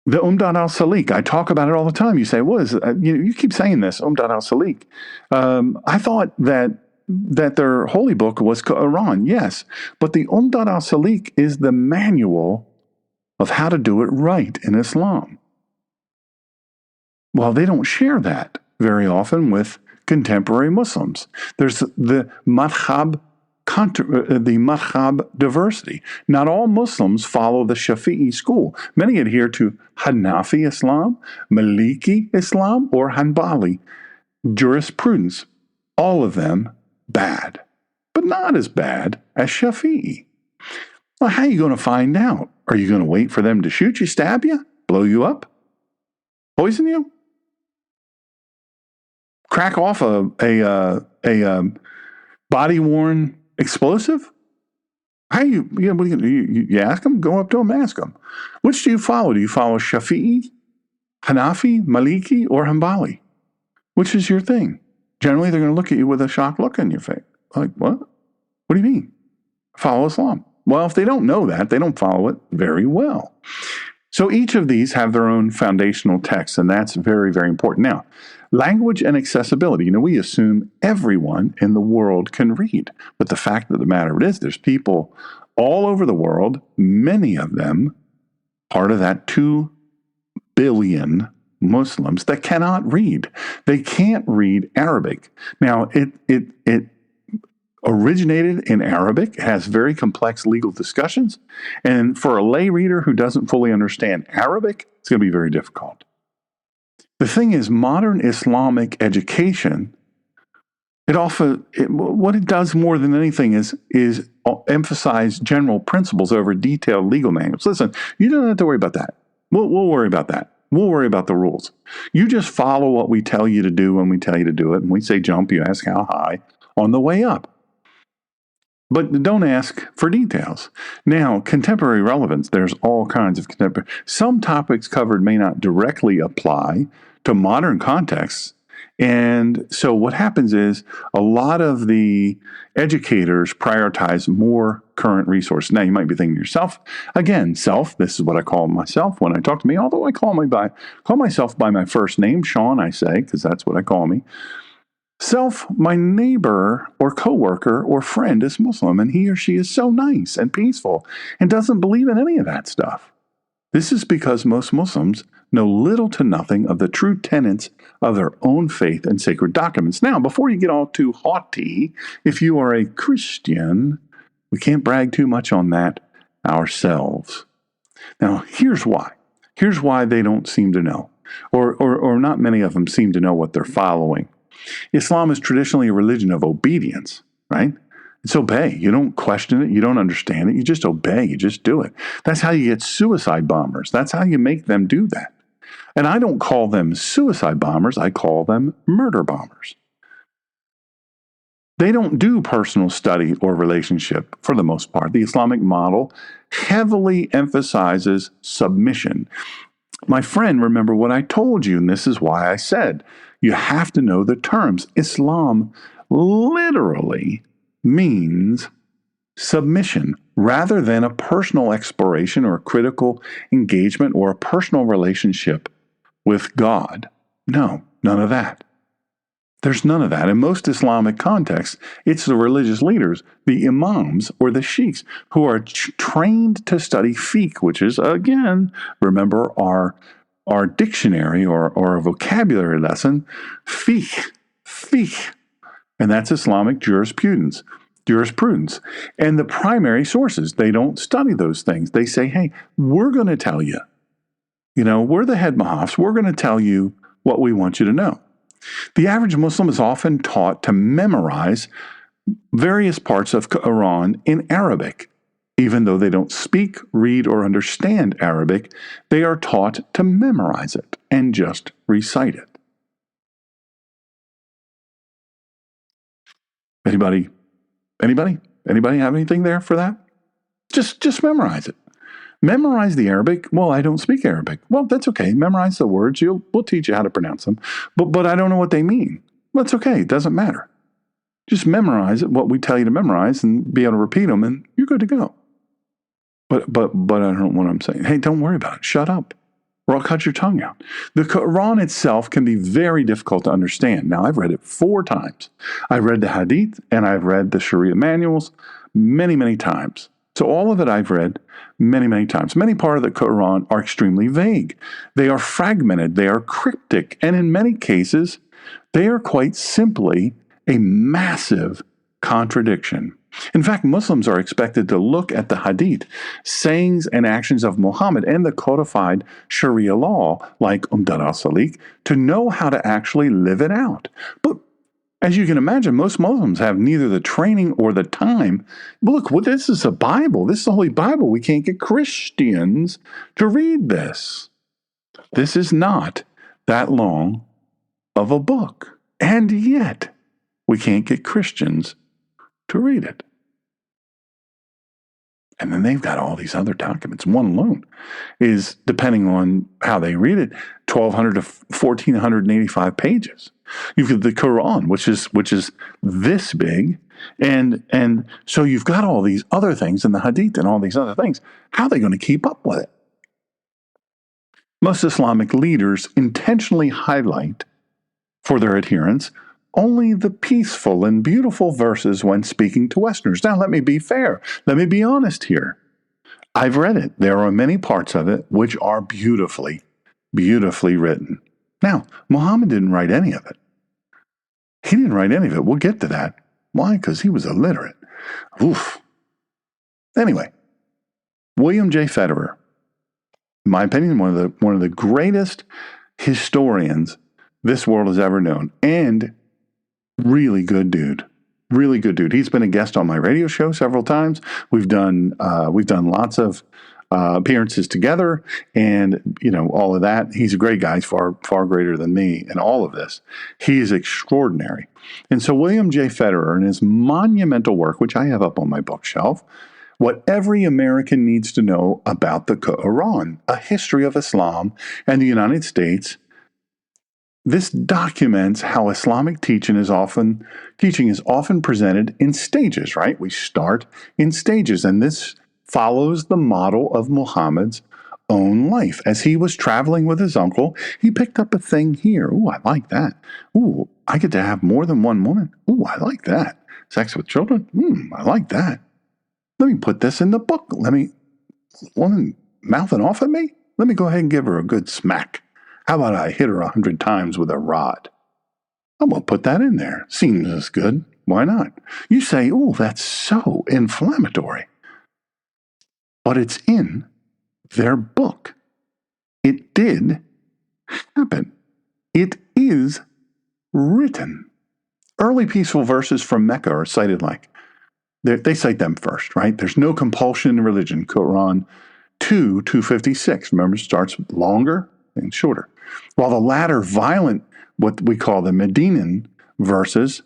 The Umdat al-Salik, I talk about it all the time. You say, what is it? You keep saying this, Umdat al-Salik. I thought that their holy book was Quran, yes. But the Umdat al-Salik is the manual of how to do it right in Islam. Well, they don't share that very often with contemporary Muslims. There's the madhab diversity. Not all Muslims follow the Shafi'i school. Many adhere to Hanafi Islam, Maliki Islam, or Hanbali jurisprudence. All of them bad, but not as bad as Shafi'i. Well, how are you going to find out? Are you going to wait for them to shoot you, stab you, blow you up, poison you, crack off a body-worn explosive? How you ask them? Go up to them, ask them. Which do you follow? Do you follow Shafi'i, Hanafi, Maliki, or Hanbali? Which is your thing? Generally, they're going to look at you with a shocked look on your face. Like, what? What do you mean? Follow Islam. Well, if they don't know that, they don't follow it very well. So each of these have their own foundational texts, and that's very, very important. Now, language and accessibility. We assume everyone in the world can read. But the fact of the matter is, there's people all over the world, many of them, part of that 2 billion Muslims, that cannot read. They can't read Arabic. Now, it originated in Arabic. It has very complex legal discussions. And for a lay reader who doesn't fully understand Arabic, it's going to be very difficult. The thing is, modern Islamic education, what it does more than anything is emphasize general principles over detailed legal manuals. Listen, you don't have to worry about that. We'll worry about that. We'll worry about the rules. You just follow what we tell you to do when we tell you to do it. And we say jump, you ask how high on the way up. But don't ask for details. Now, contemporary relevance, there's all kinds of contemporary. Some topics covered may not directly apply to modern contexts. And so what happens is a lot of the educators prioritize more current resources. Now, you might be thinking to yourself, again, self, this is what I call myself when I talk to me, although I call myself by my first name, Sean, I say, because that's what I call me. Self, my neighbor or coworker or friend is Muslim, and he or she is so nice and peaceful and doesn't believe in any of that stuff. This is because most Muslims know little to nothing of the true tenets of their own faith and sacred documents. Now, before you get all too haughty, if you are a Christian, we can't brag too much on that ourselves. Now, here's why. Here's why they don't seem to know, or not many of them seem to know what they're following. Islam is traditionally a religion of obedience, right? It's obey. You don't question it. You don't understand it. You just obey. You just do it. That's how you get suicide bombers. That's how you make them do that. And I don't call them suicide bombers. I call them murder bombers. They don't do personal study or relationship for the most part. The Islamic model heavily emphasizes submission. My friend, remember what I told you, and this is why I said you have to know the terms. Islam literally means submission rather than a personal exploration or a critical engagement or a personal relationship with God. No, none of that. There's none of that. In most Islamic contexts, it's the religious leaders, the imams or the sheikhs, who are trained to study fiqh, which is, again, remember our dictionary or a vocabulary lesson, fiqh. And that's Islamic jurisprudence. And the primary sources, they don't study those things. They say, hey, we're going to tell you. We're the head mahafs. We're going to tell you what we want you to know. The average Muslim is often taught to memorize various parts of Quran in Arabic. Even though they don't speak, read, or understand Arabic, they are taught to memorize it and just recite it. Anybody Anybody? Anybody have anything there for that? Just memorize it. Memorize the Arabic. Well, I don't speak Arabic. Well, that's okay. Memorize the words. We'll teach you how to pronounce them. But I don't know what they mean. That's okay. It doesn't matter. Just memorize it, what we tell you to memorize, and be able to repeat them, and you're good to go. But I don't know what I'm saying. Hey, don't worry about it. Shut up, or I'll cut your tongue out. The Quran itself can be very difficult to understand. Now, I've read it 4 times. I've read the Hadith, and I've read the Shariah manuals many, many times. So all of it I've read many, many times. Many parts of the Quran are extremely vague. They are fragmented. They are cryptic. And in many cases, they are quite simply a massive contradiction. In fact, Muslims are expected to look at the Hadith, sayings and actions of Muhammad, and the codified Sharia law, like Umdat al-Salik, to know how to actually live it out. But as you can imagine, most Muslims have neither the training or the time. Look, this is a Bible. This is the Holy Bible. We can't get Christians to read this. This is not that long of a book. And yet, we can't get Christians to read it. And then they've got all these other documents. One alone is, depending on how they read it, 1,200 to 1,485 pages. You've got the Quran, which is this big, and so you've got all these other things in the Hadith and all these other things. How are they going to keep up with it? Most Islamic leaders intentionally highlight for their adherents only the peaceful and beautiful verses when speaking to Westerners. Now, let me be fair. Let me be honest here. I've read it. There are many parts of it which are beautifully, beautifully written. Now, Muhammad didn't write any of it. He didn't write any of it. We'll get to that. Why? Because he was illiterate. Oof. Anyway, William J. Federer, in my opinion, one of the greatest historians this world has ever known, and really good dude. Really good dude. He's been a guest on my radio show several times. We've done lots of appearances together, and all of that. He's a great guy. He's far greater than me in all of this. He is extraordinary. And so William J. Federer, in his monumental work, which I have up on my bookshelf, What Every American Needs to Know About the Quran, A History of Islam and the United States. This documents how Islamic teaching is often presented in stages, right? We start in stages, and this follows the model of Muhammad's own life. As he was traveling with his uncle, he picked up a thing here. Ooh, I like that. Ooh, I get to have more than one woman. Ooh, I like that. Sex with children. I like that. Let me put this in the book. Woman mouthing off at me? Let me go ahead and give her a good smack. How about I hit her 100 times with a rod? I'm going to put that in there. Seems as good. Why not? You say, oh, that's so inflammatory. But it's in their book. It did happen. It is written. Early peaceful verses from Mecca are cited like, they cite them first, right? There's no compulsion in religion. Quran 2:256. Remember, it starts longer and shorter. While the latter violent, what we call the Medinan verses,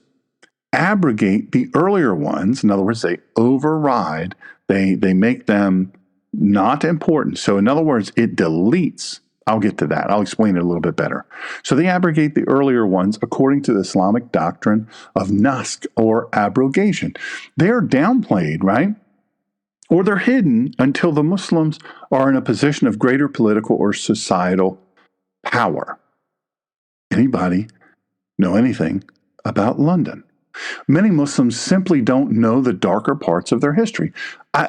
abrogate the earlier ones. In other words, they override, they make them not important. So in other words, it deletes. I'll get to that. I'll explain it a little bit better. So they abrogate the earlier ones according to the Islamic doctrine of naskh, or abrogation. They're downplayed, right? Or they're hidden until the Muslims are in a position of greater political or societal power. Anybody know anything about London? Many Muslims simply don't know the darker parts of their history.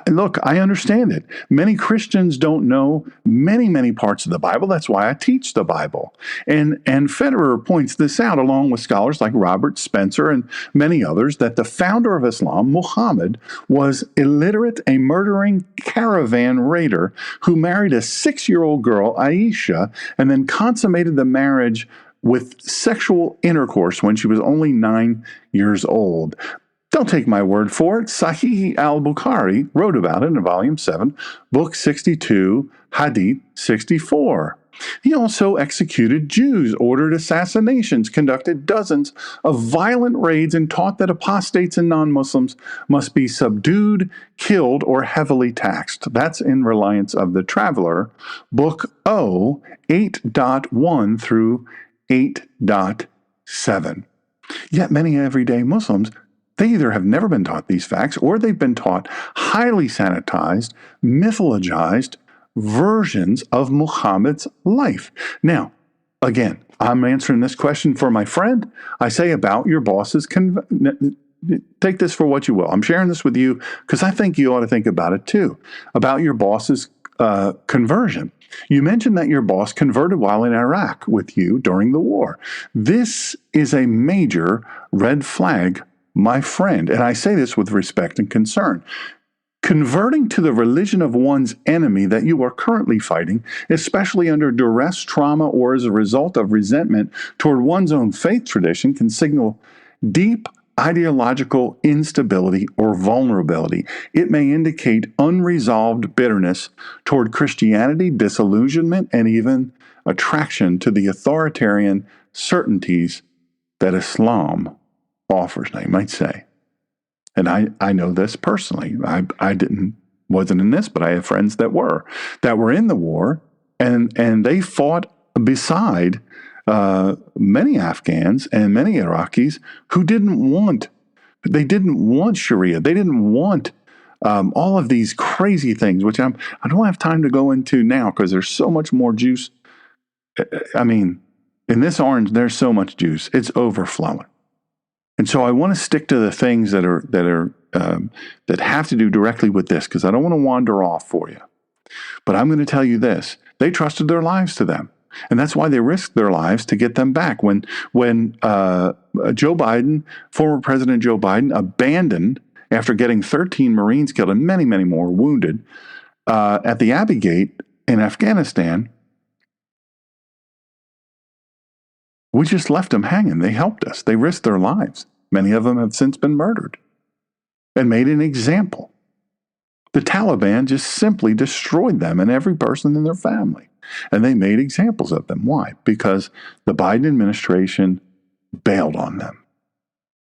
Look, I understand it. Many Christians don't know many parts of the Bible. That's why I teach the Bible. And Federer points this out, along with scholars like Robert Spencer and many others, that the founder of Islam, Muhammad, was illiterate, a murdering caravan raider who married a 6-year-old girl, Aisha, and then consummated the marriage with sexual intercourse when she was only 9 years old. Don't take my word for it. Sahih al-Bukhari wrote about it in Volume 7, Book 62, Hadith 64. He also executed Jews, ordered assassinations, conducted dozens of violent raids, and taught that apostates and non-Muslims must be subdued, killed, or heavily taxed. That's in Reliance of the Traveler, Book O, 8.1 through 8.7. Yet many everyday Muslims, they either have never been taught these facts or they've been taught highly sanitized, mythologized versions of Muhammad's life. Now, again, I'm answering this question for my friend. I say about your boss's take this for what you will. I'm sharing this with you because I think you ought to think about it too, about your boss's conversion. You mentioned that your boss converted while in Iraq with you during the war. This is a major red flag, my friend, and I say this with respect and concern. Converting to the religion of one's enemy that you are currently fighting, especially under duress, trauma, or as a result of resentment toward one's own faith tradition, can signal deep ideological instability or vulnerability. It may indicate unresolved bitterness toward Christianity, disillusionment, and even attraction to the authoritarian certainties that Islam offers, I might say. And I know this personally. I wasn't in this, but I have friends that were in the war, and they fought beside many Afghans and many Iraqis who didn't want Shariah. They didn't want all of these crazy things, which I don't have time to go into now because there's so much more juice. I mean, in this orange, there's so much juice; it's overflowing. And so I want to stick to the things that have to do directly with this because I don't want to wander off for you. But I'm going to tell you this: they trusted their lives to them. And that's why they risked their lives to get them back. When Joe Biden, former President Joe Biden, abandoned after getting 13 Marines killed and many, many more wounded at the Abbey Gate in Afghanistan, we just left them hanging. They helped us. They risked their lives. Many of them have since been murdered and made an example. The Taliban just simply destroyed them and every person in their family. And they made examples of them. Why? Because the Biden administration bailed on them.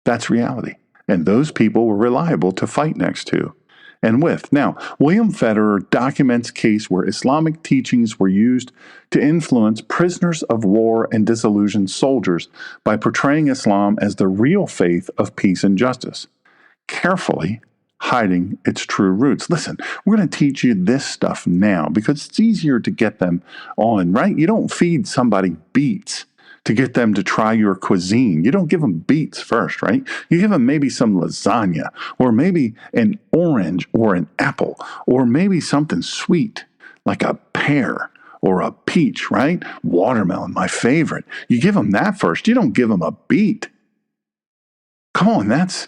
That's reality. And those people were reliable to fight next to and with. Now, William Federer documents a case where Islamic teachings were used to influence prisoners of war and disillusioned soldiers by portraying Islam as the real faith of peace and justice, carefully hiding its true roots. Listen, we're going to teach you this stuff now because it's easier to get them on, right? You don't feed somebody beets to get them to try your cuisine. You don't give them beets first, right? You give them maybe some lasagna or maybe an orange or an apple or maybe something sweet like a pear or a peach, right? Watermelon, my favorite. You give them that first. You don't give them a beet. Come on, that's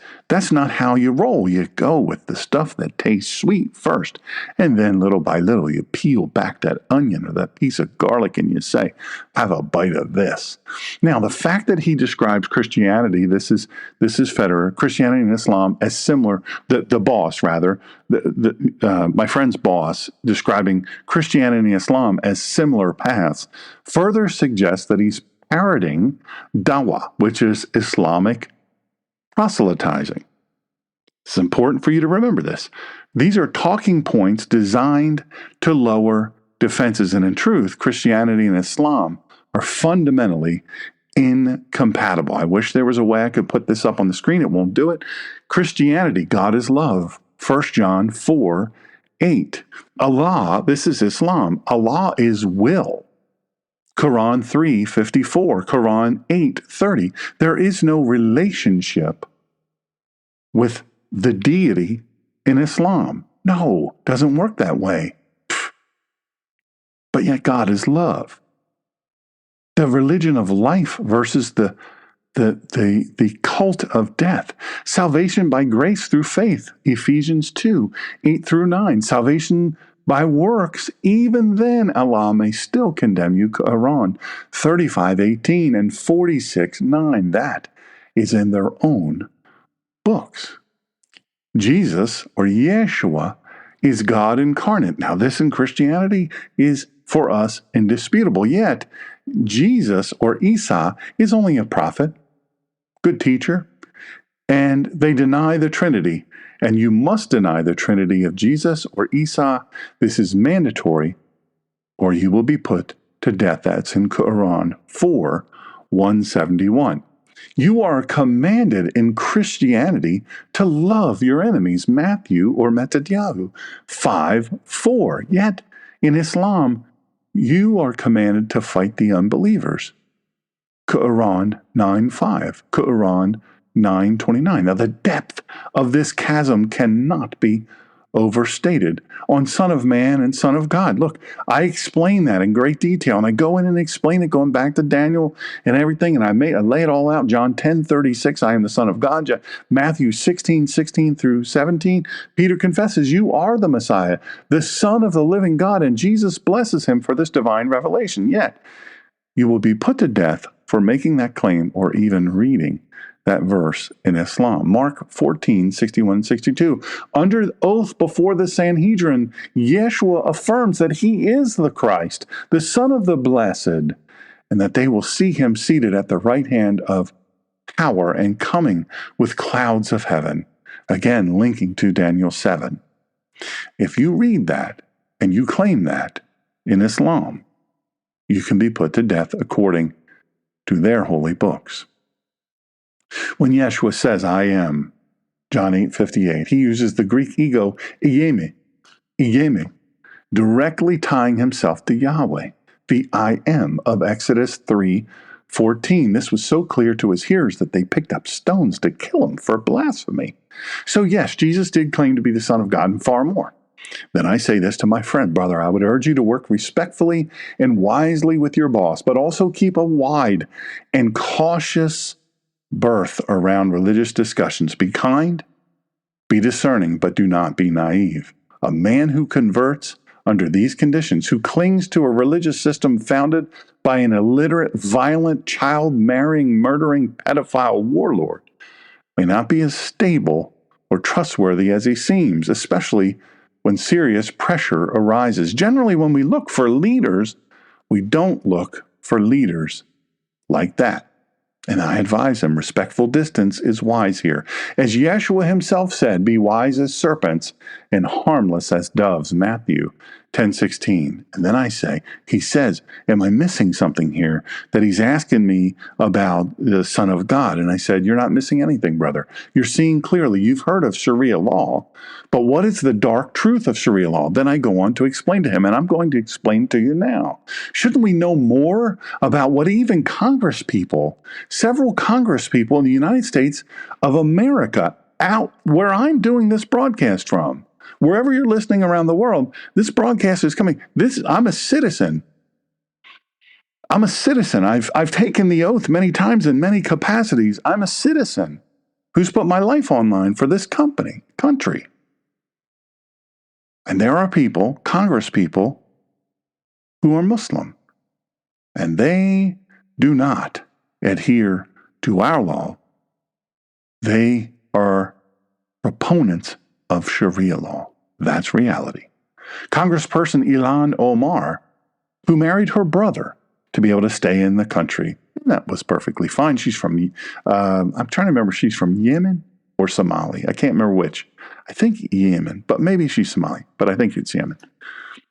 not how you roll. You go with the stuff that tastes sweet first, and then little by little you peel back that onion or that piece of garlic and you say, have a bite of this. Now, the fact that he describes Christianity, this is Federer, Christianity and Islam as similar, the boss rather, my friend's boss describing Christianity and Islam as similar paths, further suggests that he's parroting dawah, which is Islamic proselytizing. It's important for you to remember this. These are talking points designed to lower defenses. And in truth, Christianity and Islam are fundamentally incompatible. I wish there was a way I could put this up on the screen. It won't do it. Christianity, God is love. 1 John 4:8. Allah, this is Islam. Allah is will. Quran 3:54, Quran 8:30. There is no relationship with the deity in Islam. No, doesn't work that way. But yet God is love. The religion of life versus the cult of death. Salvation by grace through faith. Ephesians 2:8 through 9. Salvation by works, even then Allah may still condemn you. Quran 35:18 and 46:9. That is in their own books. Jesus, or Yeshua, is God incarnate. Now, this in Christianity is for us indisputable. Yet, Jesus or Isa is only a prophet, good teacher, and they deny the Trinity. And you must deny the Trinity of Jesus or Isa. This is mandatory, or you will be put to death. That's in Quran 4:171. You are commanded in Christianity to love your enemies, Matthew or Netanyahu 5:4. Yet in Islam, you are commanded to fight the unbelievers. Quran 9:5, Quran 9:29. Now the depth of this chasm cannot be overstated. On Son of Man and Son of God. Look, I explain that in great detail, and I go in and explain it, going back to Daniel and everything, and I lay it all out. John 10:36, I am the Son of God. Matthew 16:16 through 17, Peter confesses, you are the Messiah, the Son of the living God, and Jesus blesses him for this divine revelation. Yet, you will be put to death for making that claim or even reading that verse in Islam. Mark 14:61-62. Under oath before the Sanhedrin, Yeshua affirms that he is the Christ, the Son of the Blessed, and that they will see him seated at the right hand of power and coming with clouds of heaven. Again, linking to Daniel 7. If you read that and you claim that in Islam, you can be put to death according to their holy books. When Yeshua says, I am, John 8:58, he uses the Greek ego, ieme, directly tying himself to Yahweh, the I am of Exodus 3:14. This was so clear to his hearers that they picked up stones to kill him for blasphemy. So yes, Jesus did claim to be the Son of God and far more. Then I say this to my friend, brother, I would urge you to work respectfully and wisely with your boss, but also keep a wide and cautious berth around religious discussions. Be kind, be discerning, but do not be naive. A man who converts under these conditions, who clings to a religious system founded by an illiterate, violent, child-marrying, murdering, pedophile warlord, may not be as stable or trustworthy as he seems, especially when serious pressure arises. Generally, when we look for leaders, we don't look for leaders like that. And I advise him, respectful distance is wise here. As Yeshua himself said, be wise as serpents and harmless as doves, Matthew 10:16. And then I say, he says, am I missing something here? That he's asking me about the Son of God. And I said, you're not missing anything, brother. You're seeing clearly. You've heard of Shariah law. But what is the dark truth of Shariah law? Then I go on to explain to him, and I'm going to explain to you now. Shouldn't we know more about what even several Congress people in the United States of America, out where I'm doing this broadcast from, wherever you're listening around the world, this broadcast is coming. I'm a citizen. I've taken the oath many times in many capacities. I'm a citizen who's put my life online for this country. And there are people, Congress people, who are Muslim, and they do not adhere to our law. They are proponents of Sharia law. That's reality. Congressperson Ilhan Omar, who married her brother to be able to stay in the country, that was perfectly fine. She's from, I'm trying to remember, she's from Yemen or Somali. I can't remember which. I think Yemen, but maybe she's Somali, but I think it's Yemen.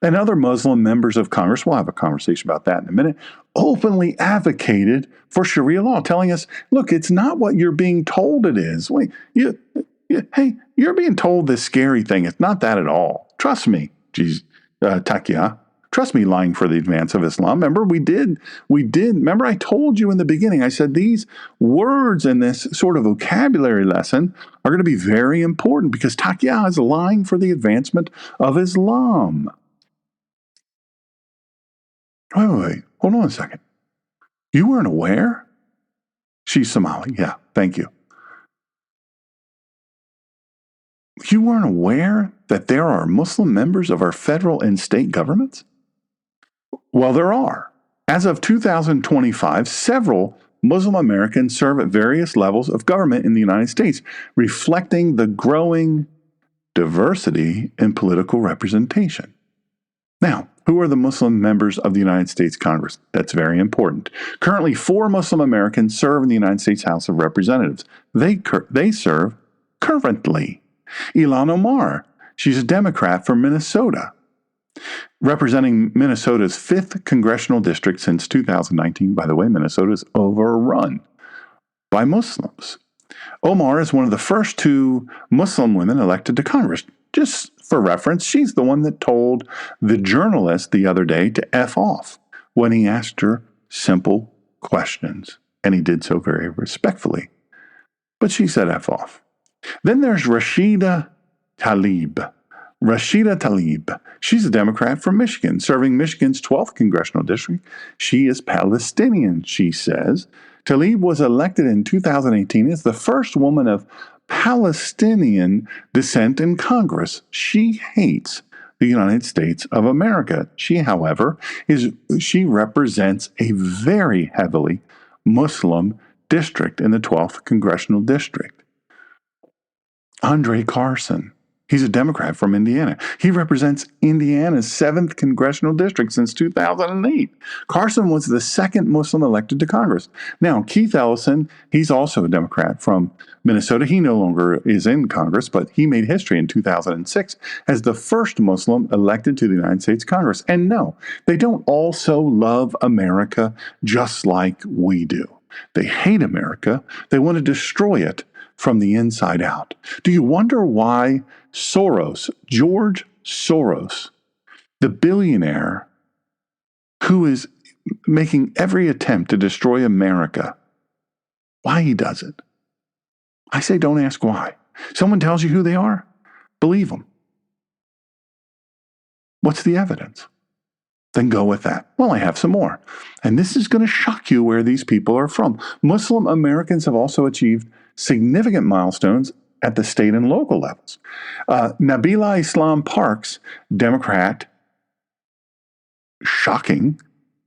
And other Muslim members of Congress, we'll have a conversation about that in a minute, openly advocated for Sharia law, telling us, look, it's not what you're being told it is. Wait, hey, you're being told this scary thing. It's not that at all. Trust me, Taqiyya. Trust me, lying for the advance of Islam. Remember, we did. Remember, I told you in the beginning, I said these words in this sort of vocabulary lesson are going to be very important because Taqiyya is lying for the advancement of Islam. Wait. Hold on a second. You weren't aware? She's Somali. Yeah, thank you. You weren't aware that there are Muslim members of our federal and state governments? Well, there are. As of 2025, several Muslim Americans serve at various levels of government in the United States, reflecting the growing diversity in political representation. Now, Who are the Muslim members of the United States Congress? That's very important. Currently, 4 Muslim Americans serve in the United States House of Representatives. They serve currently. Ilhan Omar, she's a Democrat from Minnesota, representing Minnesota's 5th congressional district since 2019. By the way, Minnesota is overrun by Muslims. Omar is one of the first 2 Muslim women elected to Congress. Just for reference, she's the one that told the journalist the other day to F off when he asked her simple questions, and he did so very respectfully. But she said F off. Then there's Rashida Tlaib. Rashida Tlaib. She's a Democrat from Michigan, serving Michigan's 12th congressional district. She is Palestinian, she says. Tlaib was elected in 2018 as the first woman of Palestinian descent in Congress. She hates the United States of America. She, however, represents a very heavily Muslim district in the 12th congressional district. Andre Carson. He's a Democrat from Indiana. He represents Indiana's 7th congressional district since 2008. Carson was the 2nd Muslim elected to Congress. Now, Keith Ellison, he's also a Democrat from Minnesota. He no longer is in Congress, but he made history in 2006 as the first Muslim elected to the United States Congress. And no, they don't also love America just like we do. They hate America. They want to destroy it from the inside out. Do you wonder why George Soros, the billionaire who is making every attempt to destroy America, why he does it? I say don't ask why. Someone tells you who they are, believe them. What's the evidence? Then go with that. Well, I have some more. And this is going to shock you where these people are from. Muslim Americans have also achieved significant milestones at the state and local levels. Nabila Islam Parks, Democrat, shocking,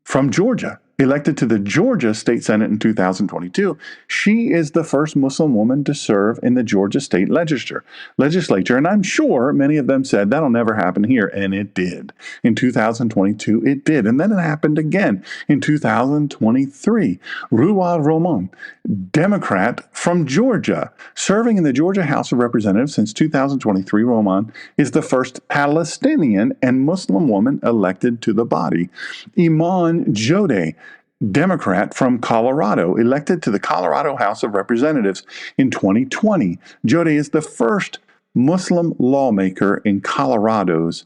from Georgia, elected to the Georgia State Senate in 2022. She is the first Muslim woman to serve in the Georgia State Legislature. And I'm sure many of them said that'll never happen here, and it did. In 2022, it did. And then it happened again in 2023. Ruwa Roman, Democrat from Georgia, serving in the Georgia House of Representatives since 2023. Roman is the first Palestinian and Muslim woman elected to the body. Iman Jodeh, Democrat from Colorado, elected to the Colorado House of Representatives in 2020. Jodeh is the first Muslim lawmaker in Colorado's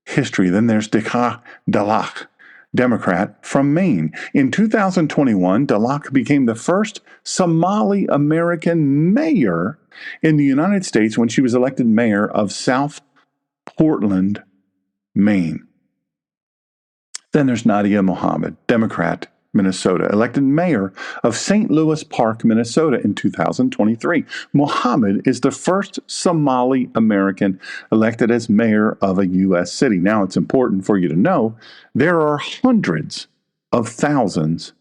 history. Then there's Dalak, Democrat from Maine. In 2021, Dalak became the first Somali American mayor in the United States when she was elected mayor of South Portland, Maine. Then there's Nadia Mohammed, Democrat, Minnesota, elected mayor of St. Louis Park, Minnesota in 2023. Mohammed is the first Somali American elected as mayor of a U.S. city. Now, it's important for you to know there are hundreds of thousands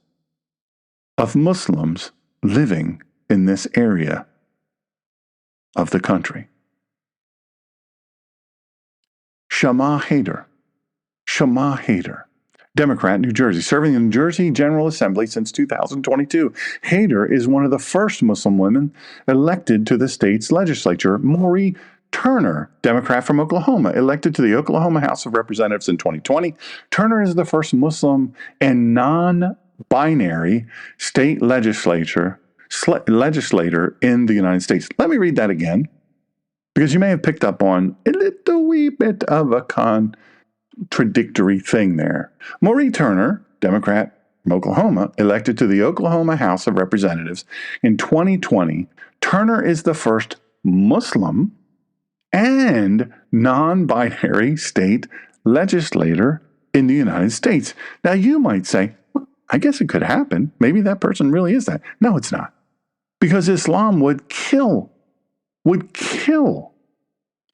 of Muslims living in this area of the country. Shama Haider, Democrat, New Jersey, serving in the New Jersey General Assembly since 2022. Haider is one of the first Muslim women elected to the state's legislature. Maureen Turner, Democrat from Oklahoma, elected to the Oklahoma House of Representatives in 2020. Turner is the first Muslim and non-binary state legislator in the United States. Let me read that again, because you may have picked up on a little wee bit of a contradictory thing there. Maureen Turner, Democrat from Oklahoma, elected to the Oklahoma House of Representatives in 2020. Turner is the first Muslim and non-binary state legislator in the United States. Now, you might say, well, I guess it could happen. Maybe that person really is that. No, it's not. Because Islam would kill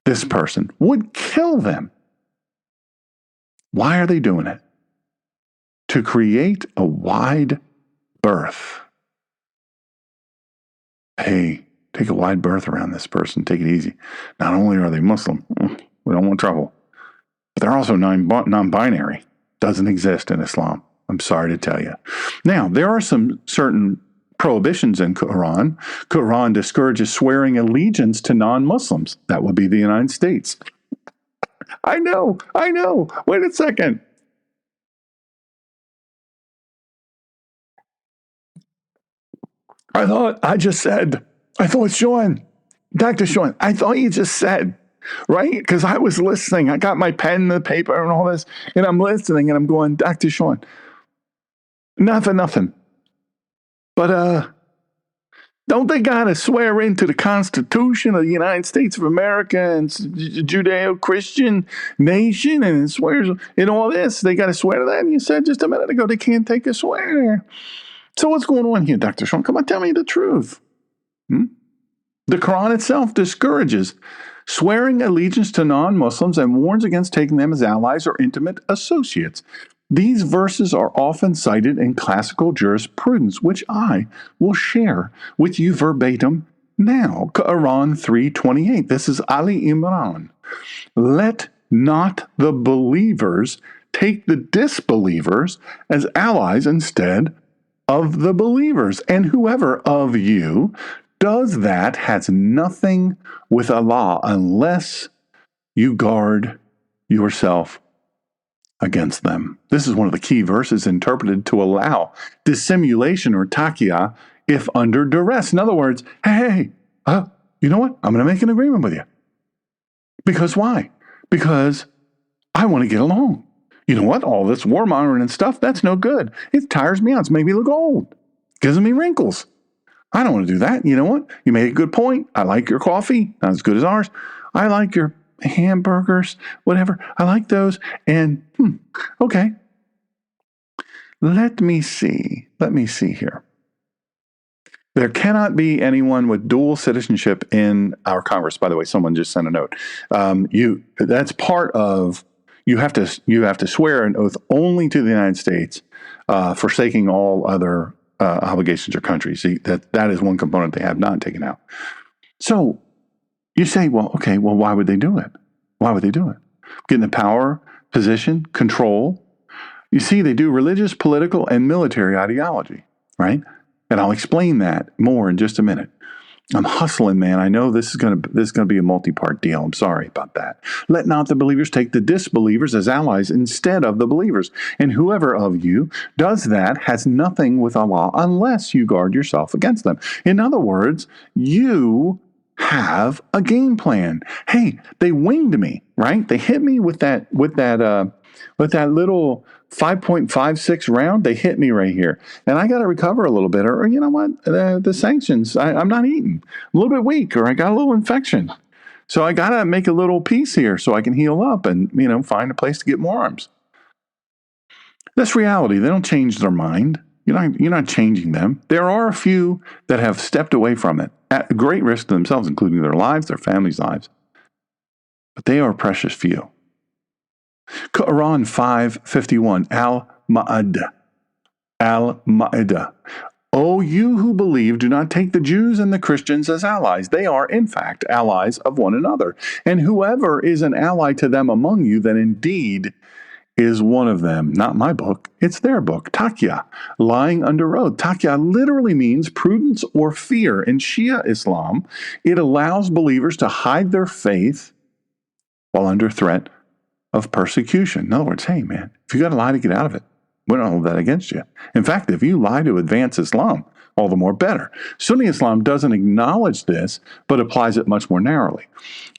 this person, would kill them. Why are they doing it? To create a wide berth. Hey, take a wide berth around this person. Take it easy. Not only are they Muslim, we don't want trouble, But they're also non-binary. Doesn't exist in Islam. I'm sorry to tell you. Now, there are some certain prohibitions in Quran. Quran discourages swearing allegiance to non-Muslims. That would be the United States. I know. Wait a second. I thought Sean, Dr. Sean, I thought you just said, right? Because I was listening. I got my pen and the paper and all this, and I'm listening, and I'm going, Dr. Sean, nothing. But don't they got to swear into the Constitution of the United States of America and Judeo-Christian nation and it swears in all this? They got to swear to that? And you said just a minute ago they can't take a swear. So what's going on here, Dr. Sean? Come on, tell me the truth. The Quran itself discourages swearing allegiance to non-Muslims and warns against taking them as allies or intimate associates. These verses are often cited in classical jurisprudence, which I will share with you verbatim now. Quran 3:28. This is Ali Imran. Let not the believers take the disbelievers as allies instead of the believers. And whoever of you does that has nothing with Allah unless you guard yourself against them. This is one of the key verses interpreted to allow dissimulation or taqiyya if under duress. In other words, hey, you know what? I'm going to make an agreement with you. Because why? Because I want to get along. You know what? All this warmongering and stuff, that's no good. It tires me out. It's made me look old. Gives me wrinkles. I don't want to do that. You know what? You made a good point. I like your coffee. Not as good as ours. I like your hamburgers, whatever. I like those. And, okay. Let me see here. There cannot be anyone with dual citizenship in our Congress. By the way, someone just sent a note. That's part of, you have to swear an oath only to the United States, forsaking all other obligations or countries. See, that is one component they have not taken out. So you say, well, why would they do it? Why would they do it? Getting the power, position, control. You see, they do religious, political, and military ideology, right? And I'll explain that more in just a minute. I'm hustling, man. I know this is going to be a multi-part deal. I'm sorry about that. Let not the believers take the disbelievers as allies instead of the believers. And whoever of you does that has nothing with Allah unless you guard yourself against them. In other words, you have a game plan. Hey, they winged me, right? They hit me with that little 5.56 round. They hit me right here, and I got to recover a little bit. Or you know what? The sanctions. I'm not eating. I'm a little bit weak, or I got a little infection, so I got to make a little peace here so I can heal up and find a place to get more arms. That's reality. They don't change their mind. You're not changing them. There are a few that have stepped away from it at great risk to themselves, including their lives, their families' lives. But they are a precious few. Quran 5:51, Al-Ma'idah. O you who believe, do not take the Jews and the Christians as allies. They are, in fact, allies of one another. And whoever is an ally to them among you, then indeed is one of them. Not my book, it's their book. Taqiyya, lying under oath. Taqiyya literally means prudence or fear. In Shia Islam, it allows believers to hide their faith while under threat of persecution. In other words, hey man, if you got to lie to get out of it, we don't hold that against you. In fact, if you lie to advance Islam, all the more better. Sunni Islam doesn't acknowledge this, but applies it much more narrowly.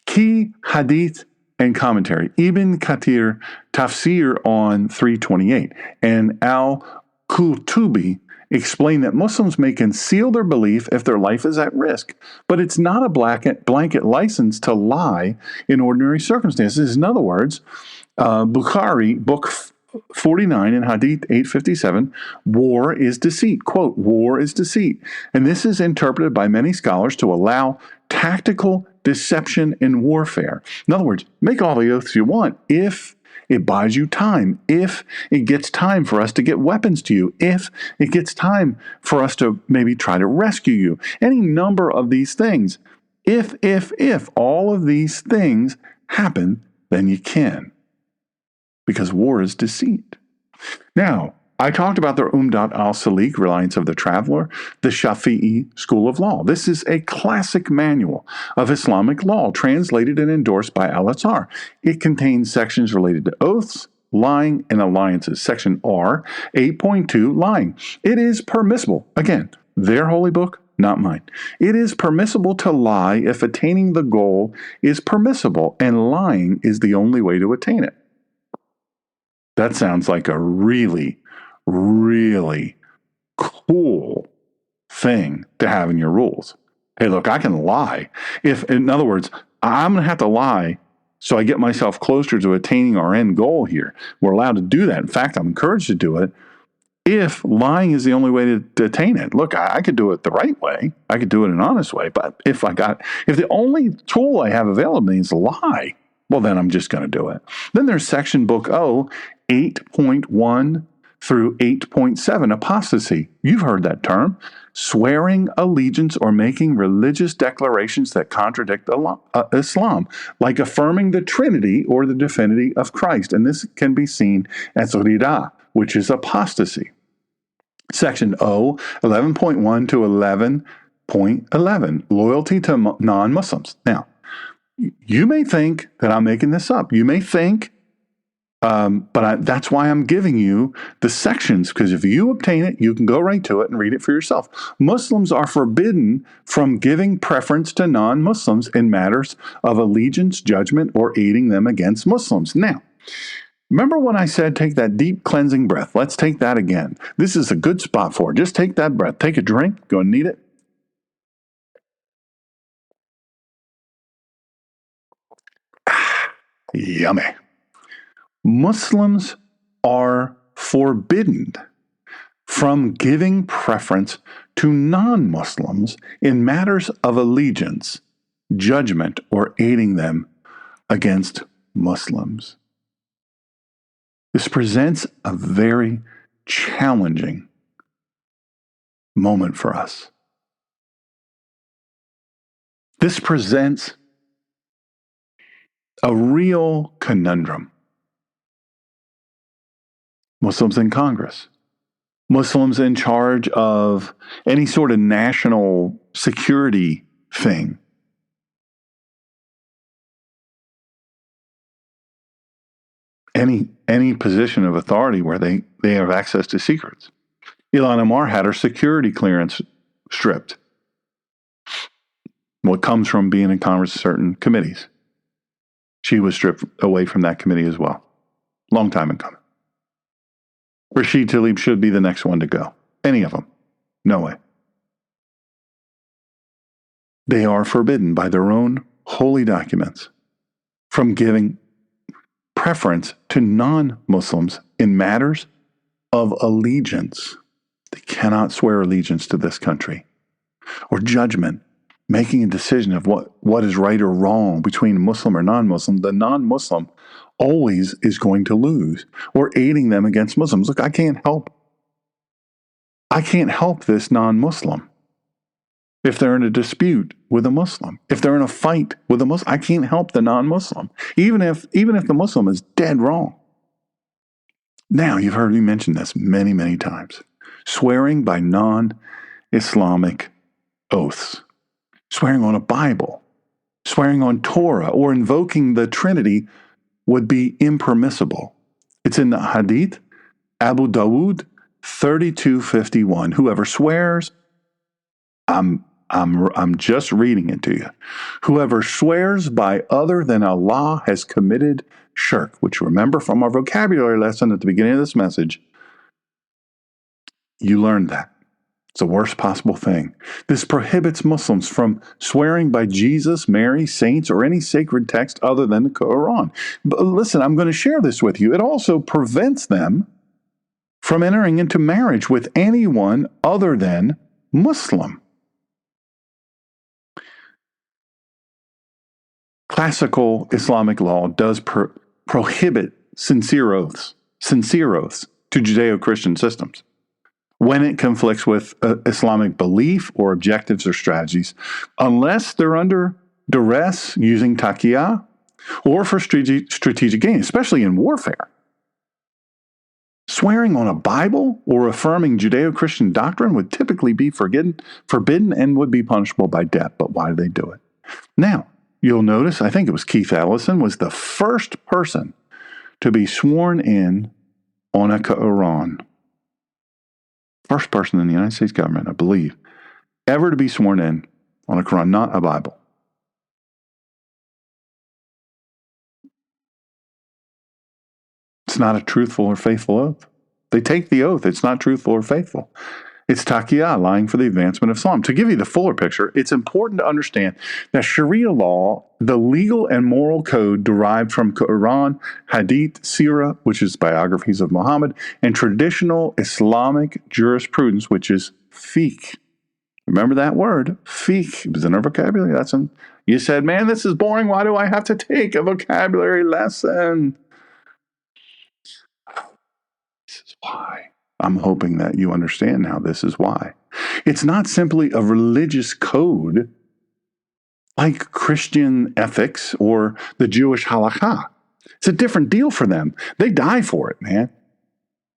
Key hadith and commentary. Ibn Kathir tafsir on 328 and al-Qurtubi explain that Muslims may conceal their belief if their life is at risk, but it's not a blanket license to lie in ordinary circumstances. In other words, Bukhari, book 49 and Hadith 857, war is deceit. Quote, war is deceit. And this is interpreted by many scholars to allow tactical deception in warfare. In other words, make all the oaths you want if it buys you time, if it gets time for us to get weapons to you, if it gets time for us to maybe try to rescue you. Any number of these things. If all of these things happen, then you can. because war is deceit. Now, I talked about the Umdat al-Salik, Reliance of the Traveler, the Shafi'i School of Law. This is a classic manual of Islamic law translated and endorsed by Al-Azhar. It contains sections related to oaths, lying, and alliances. Section R, 8.2, lying. It is permissible, again, their holy book, not mine. It is permissible to lie if attaining the goal is permissible, and lying is the only way to attain it. That sounds like a really, really cool thing to have in your rules. Hey, look, I can lie. If, in other words, I'm going to have to lie so I get myself closer to attaining our end goal here. We're allowed to do that. In fact, I'm encouraged to do it if lying is the only way to attain it. Look, I could do it the right way. I could do it an honest way. But if the only tool I have available to me is to lie, well, then I'm just going to do it. Then there's section book O, 8.1 through 8.7, apostasy. You've heard that term. Swearing allegiance or making religious declarations that contradict Islam, like affirming the Trinity or the divinity of Christ. And this can be seen as rida, which is apostasy. Section O, 11.1 to 11.11, loyalty to non-Muslims. Now, you may think that I'm making this up. You may think, that's why I'm giving you the sections, because if you obtain it, you can go right to it and read it for yourself. Muslims are forbidden from giving preference to non-Muslims in matters of allegiance, judgment, or aiding them against Muslims. Now, remember when I said take that deep cleansing breath? Let's take that again. This is a good spot for it. Just take that breath. Take a drink. Go and need it. Yummy. Muslims are forbidden from giving preference to non-Muslims in matters of allegiance, judgment, or aiding them against Muslims. This presents a very challenging moment for us. This presents a real conundrum. Muslims in Congress, Muslims in charge of any sort of national security thing, any position of authority where they have access to secrets. Ilhan Omar had her security clearance stripped. What comes from being in Congress, certain committees. She was stripped away from that committee as well. Long time in coming. Rashid Tlaib should be the next one to go. Any of them. No way. They are forbidden by their own holy documents from giving preference to non-Muslims in matters of allegiance. They cannot swear allegiance to this country. Or judgment, making a decision of what is right or wrong between Muslim or non-Muslim. The non-Muslim always is going to lose, or aiding them against Muslims. Look, I can't help this non-Muslim. If they're in a dispute with a Muslim, if they're in a fight with a Muslim, I can't help the non-Muslim, even if the Muslim is dead wrong. Now, you've heard me mention this many, many times. Swearing by non-Islamic oaths, swearing on a Bible, swearing on Torah, or invoking the Trinity would be impermissible. It's in the Hadith, Abu Dawood 32:51. Whoever swears, I'm just reading it to you. Whoever swears by other than Allah has committed shirk, which, remember from our vocabulary lesson at the beginning of this message, you learned that. It's the worst possible thing. This prohibits Muslims from swearing by Jesus, Mary, saints, or any sacred text other than the Quran. But listen, I'm going to share this with you. It also prevents them from entering into marriage with anyone other than Muslim. Classical Islamic law does prohibit sincere oaths to Judeo-Christian systems when it conflicts with Islamic belief or objectives or strategies, unless they're under duress using taqiyya or for strategic gain, especially in warfare. Swearing on a Bible or affirming Judeo-Christian doctrine would typically be forbidden and would be punishable by death. But why do they do it? Now, you'll notice, I think it was Keith Ellison was the first person to be sworn in on a Quran. First person in the United States government, I believe, ever to be sworn in on a Quran, not a Bible. It's not a truthful or faithful oath. They take the oath. It's not truthful or faithful. It's taqiyah, lying for the advancement of Islam. To give you the fuller picture, it's important to understand that Sharia law, the legal and moral code derived from Quran, Hadith, Sirah, which is biographies of Muhammad, and traditional Islamic jurisprudence, which is fiqh. Remember that word, fiqh. It was in our vocabulary lesson. You said, man, this is boring. Why do I have to take a vocabulary lesson? This is why. I'm hoping that you understand now this is why. It's not simply a religious code like Christian ethics or the Jewish halakha. It's a different deal for them. They die for it, man.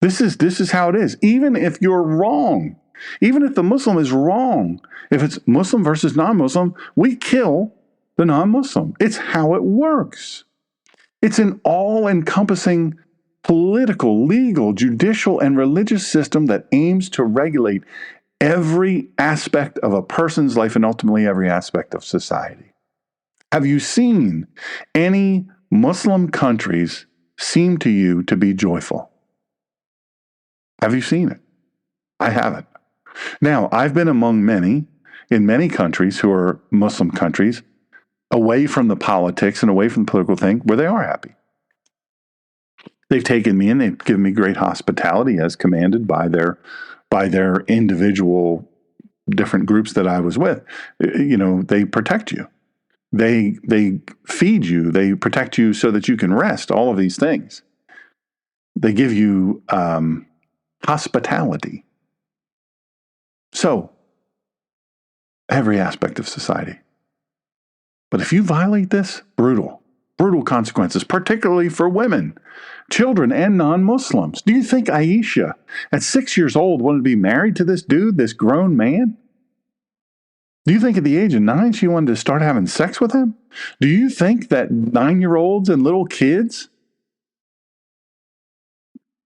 This is how it is. Even if you're wrong, even if the Muslim is wrong, if it's Muslim versus non-Muslim, we kill the non-Muslim. It's how it works. It's an all-encompassing political, legal, judicial, and religious system that aims to regulate every aspect of a person's life and ultimately every aspect of society. Have you seen any Muslim countries seem to you to be joyful? Have you seen it? I haven't. Now, I've been among many, in many countries who are Muslim countries, away from the politics and away from the political thing, where they are happy. They've taken me in, they've given me great hospitality as commanded by their individual different groups that I was with. You know, they protect you. They feed you. They protect you so that you can rest, all of these things. They give you hospitality. So, every aspect of society. But if you violate this, brutal consequences, particularly for women, children, and non-Muslims. Do you think Aisha, at 6 years old, wanted to be married to this dude, this grown man? Do you think at the age of 9 she wanted to start having sex with him? Do you think that 9-year-olds and little kids,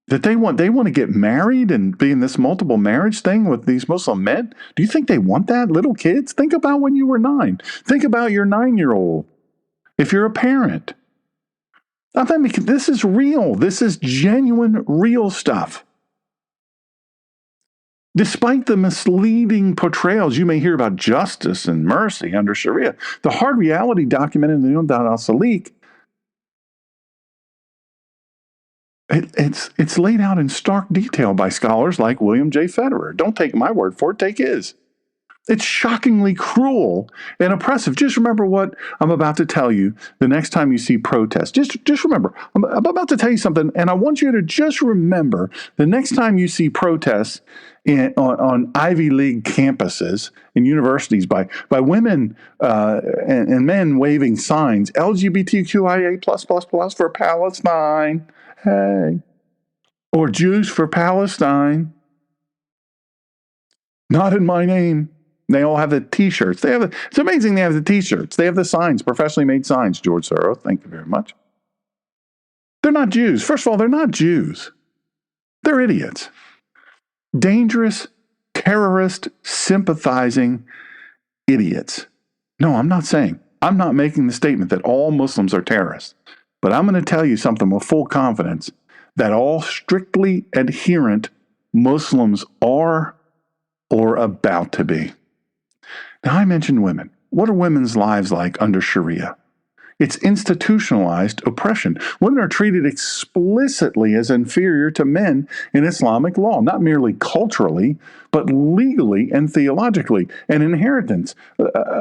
that they want to get married and be in this multiple marriage thing with these Muslim men? Do you think they want that? Little kids? Think about when you were 9. Think about your 9-year-old. If you're a parent. This is real. This is genuine, real stuff. Despite the misleading portrayals you may hear about justice and mercy under Sharia, the hard reality documented in the Umdat al-Salik, it's laid out in stark detail by scholars like William J. Federer. Don't take my word for it, take his. It's shockingly cruel and oppressive. Just remember what I'm about to tell you the next time you see protests. Just remember, I'm about to tell you something, and I want you to just remember the next time you see protests on Ivy League campuses and universities by women and men waving signs, LGBTQIA+++ for Palestine, hey, or Jews for Palestine, not in my name. They all have the T-shirts. It's amazing they have the T-shirts. They have the signs, professionally made signs, George Soros. Thank you very much. They're not Jews. First of all, they're not Jews. They're idiots. Dangerous, terrorist, sympathizing idiots. No, I'm not making the statement that all Muslims are terrorists. But I'm going to tell you something with full confidence, that all strictly adherent Muslims are or about to be. Now, I mentioned women. What are women's lives like under Sharia? It's institutionalized oppression. Women are treated explicitly as inferior to men in Islamic law, not merely culturally, but legally and theologically. And inheritance.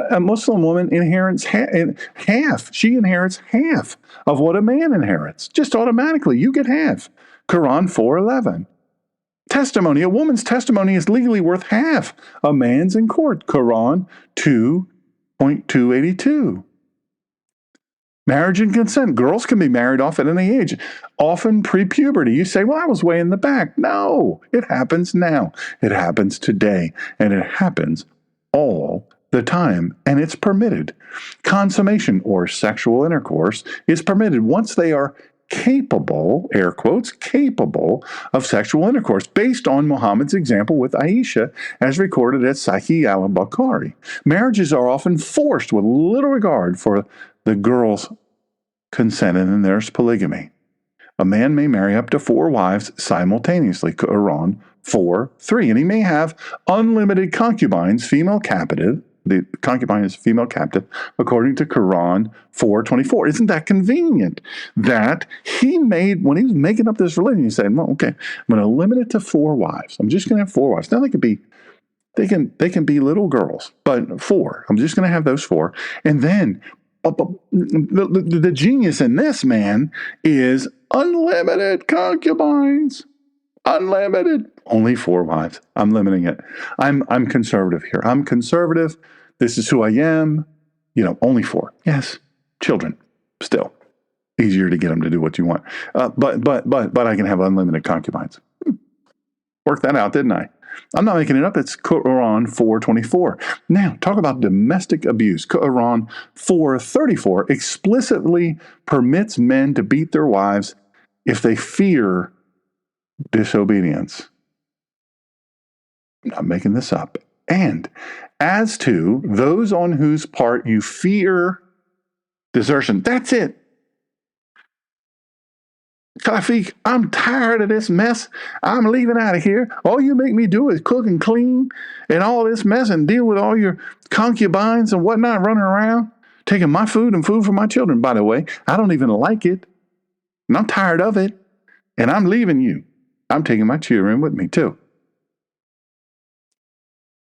A Muslim woman inherits half. She inherits half of what a man inherits. Just automatically, you get half. Quran 4:11. Testimony. A woman's testimony is legally worth half a man's in court. Quran 2.282. Marriage and consent. Girls can be married off at any age, often pre-puberty. You say, well, I was way in the back. No, it happens now. It happens today. And it happens all the time. And it's permitted. Consummation or sexual intercourse is permitted once they are capable, air quotes, capable of sexual intercourse, based on Muhammad's example with Aisha, as recorded at Sahih al-Bukhari. Marriages are often forced with little regard for the girl's consent, and then there's polygamy. A man may marry up to 4 wives simultaneously, Quran 4:3, and he may have unlimited concubines, female captive. The concubine is female captive, according to Quran 4:24. Isn't that convenient? That he made, when he was making up this religion, he said, well, okay, I'm going to limit it to 4 wives. I'm just going to have 4 wives. Now they can be little girls, but 4. I'm just going to have those 4. And then the genius in this, man, is unlimited concubines. Unlimited. Only 4 wives. I'm limiting it. I'm conservative here. I'm conservative. This is who I am. Only 4. Yes. Children. Still. Easier to get them to do what you want. But I can have unlimited concubines. Worked that out, didn't I? I'm not making it up. It's Quran 4:24. Now, talk about domestic abuse. Quran 4:34 explicitly permits men to beat their wives if they fear disobedience. I'm not making this up. And as to those on whose part you fear desertion, that's it. Kafiq, I'm tired of this mess. I'm leaving out of here. All you make me do is cook and clean and all this mess and deal with all your concubines and whatnot running around, taking my food and food for my children, by the way. I don't even like it. And I'm tired of it. And I'm leaving you. I'm taking my children with me too.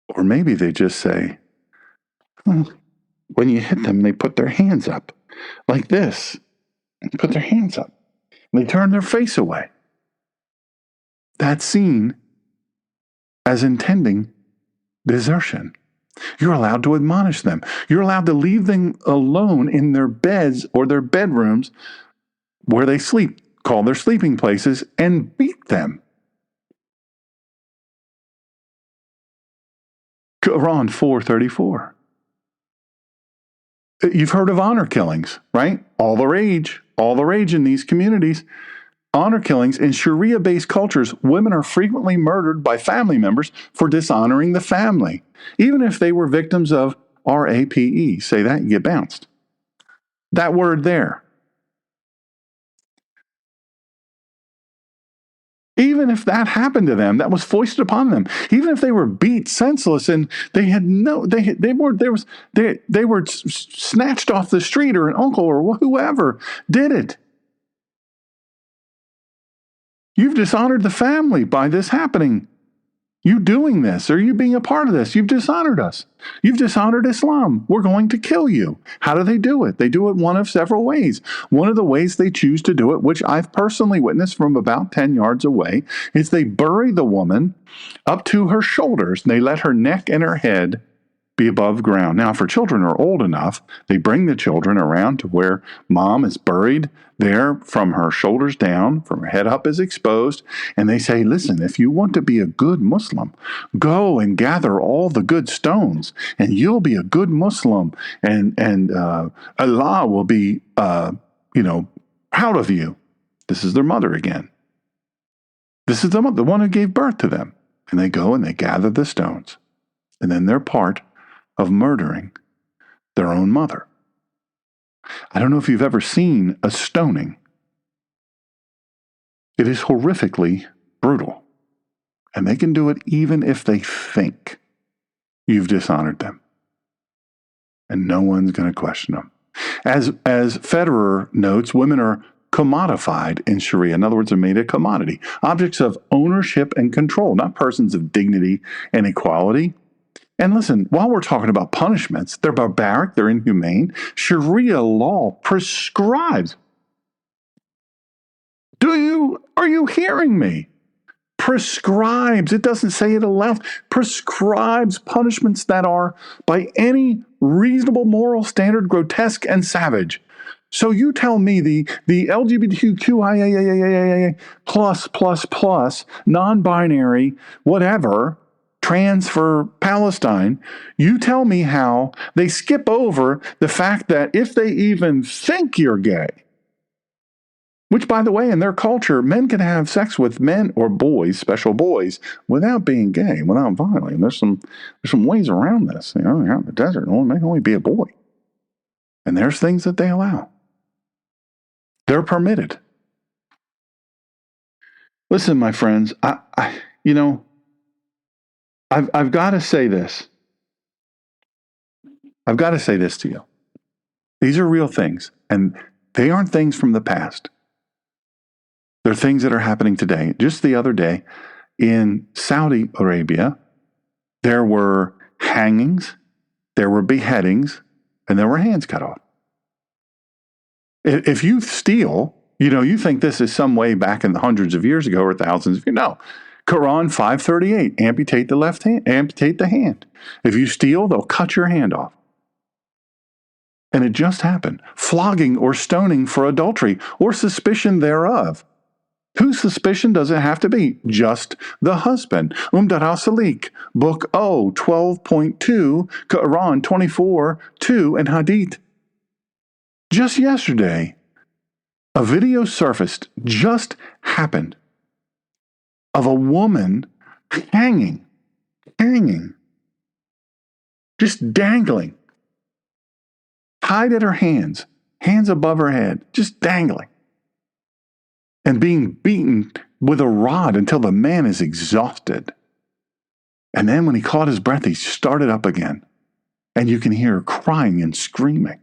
Or maybe they just say, when you hit them, they put their hands up like this. Put their hands up. They turn their face away. That's seen as intending desertion. You're allowed to admonish them. You're allowed to leave them alone in their beds or their bedrooms where they sleep, call their sleeping places, and beat them. Quran 4:34. You've heard of honor killings, right? All the rage in these communities. Honor killings in Sharia-based cultures, women are frequently murdered by family members for dishonoring the family, even if they were victims of rape. Say that, you get bounced. That word there. Even if that happened to them, that was foisted upon them. Even if they were beat senseless and they were snatched off the street, or an uncle or whoever did it. You've dishonored the family by this happening. You doing this, or you being a part of this, you've dishonored us. You've dishonored Islam. We're going to kill you. How do they do it? They do it one of several ways. One of the ways they choose to do it, which I've personally witnessed from about 10 yards away, is they bury the woman up to her shoulders. And they let her neck and her head be above ground. Now, if her children are old enough, they bring the children around to where mom is buried there from her shoulders down, from her head up is exposed, and they say, listen, if you want to be a good Muslim, go and gather all the good stones, and you'll be a good Muslim, and Allah will be, proud of you. This is their mother again. This is the one who gave birth to them. And they go and they gather the stones, and then they're part of murdering their own mother. I don't know if you've ever seen a stoning. It is horrifically brutal. And they can do it even if they think you've dishonored them. And no one's going to question them. As Federer notes, women are commodified in Sharia. In other words, they're made a commodity. Objects of ownership and control, not persons of dignity and equality. And listen, while we're talking about punishments, they're barbaric, they're inhumane. Sharia law prescribes. Are you hearing me? Prescribes, it doesn't say it allows, prescribes punishments that are, by any reasonable moral standard, grotesque and savage. So you tell me the LGBTQIA plus non-binary whatever trans for Palestine, you tell me how they skip over the fact that if they even think you're gay, which, by the way, in their culture, men can have sex with men or boys, special boys, without being gay, without violating. There's some ways around this. Out in the desert, it may only be a boy. And there's things that they allow. They're permitted. Listen, my friends, I've got to say this. I've got to say this to you. These are real things, and they aren't things from the past. They're things that are happening today. Just the other day in Saudi Arabia, there were hangings, there were beheadings, and there were hands cut off. If you steal, you think this is some way back in the hundreds of years ago or thousands of years. No. Quran 538, amputate the left hand, amputate the hand. If you steal, they'll cut your hand off. And it just happened. Flogging or stoning for adultery or suspicion thereof. Whose suspicion does it have to be? Just the husband. Al-Salik, Book O, 12.2, Quran 24:2, and Hadith. Just yesterday, a video surfaced, just happened, of a woman hanging, just dangling, tied at her hands above her head, just dangling, and being beaten with a rod until the man is exhausted. And then when he caught his breath, he started up again, and you can hear her crying and screaming.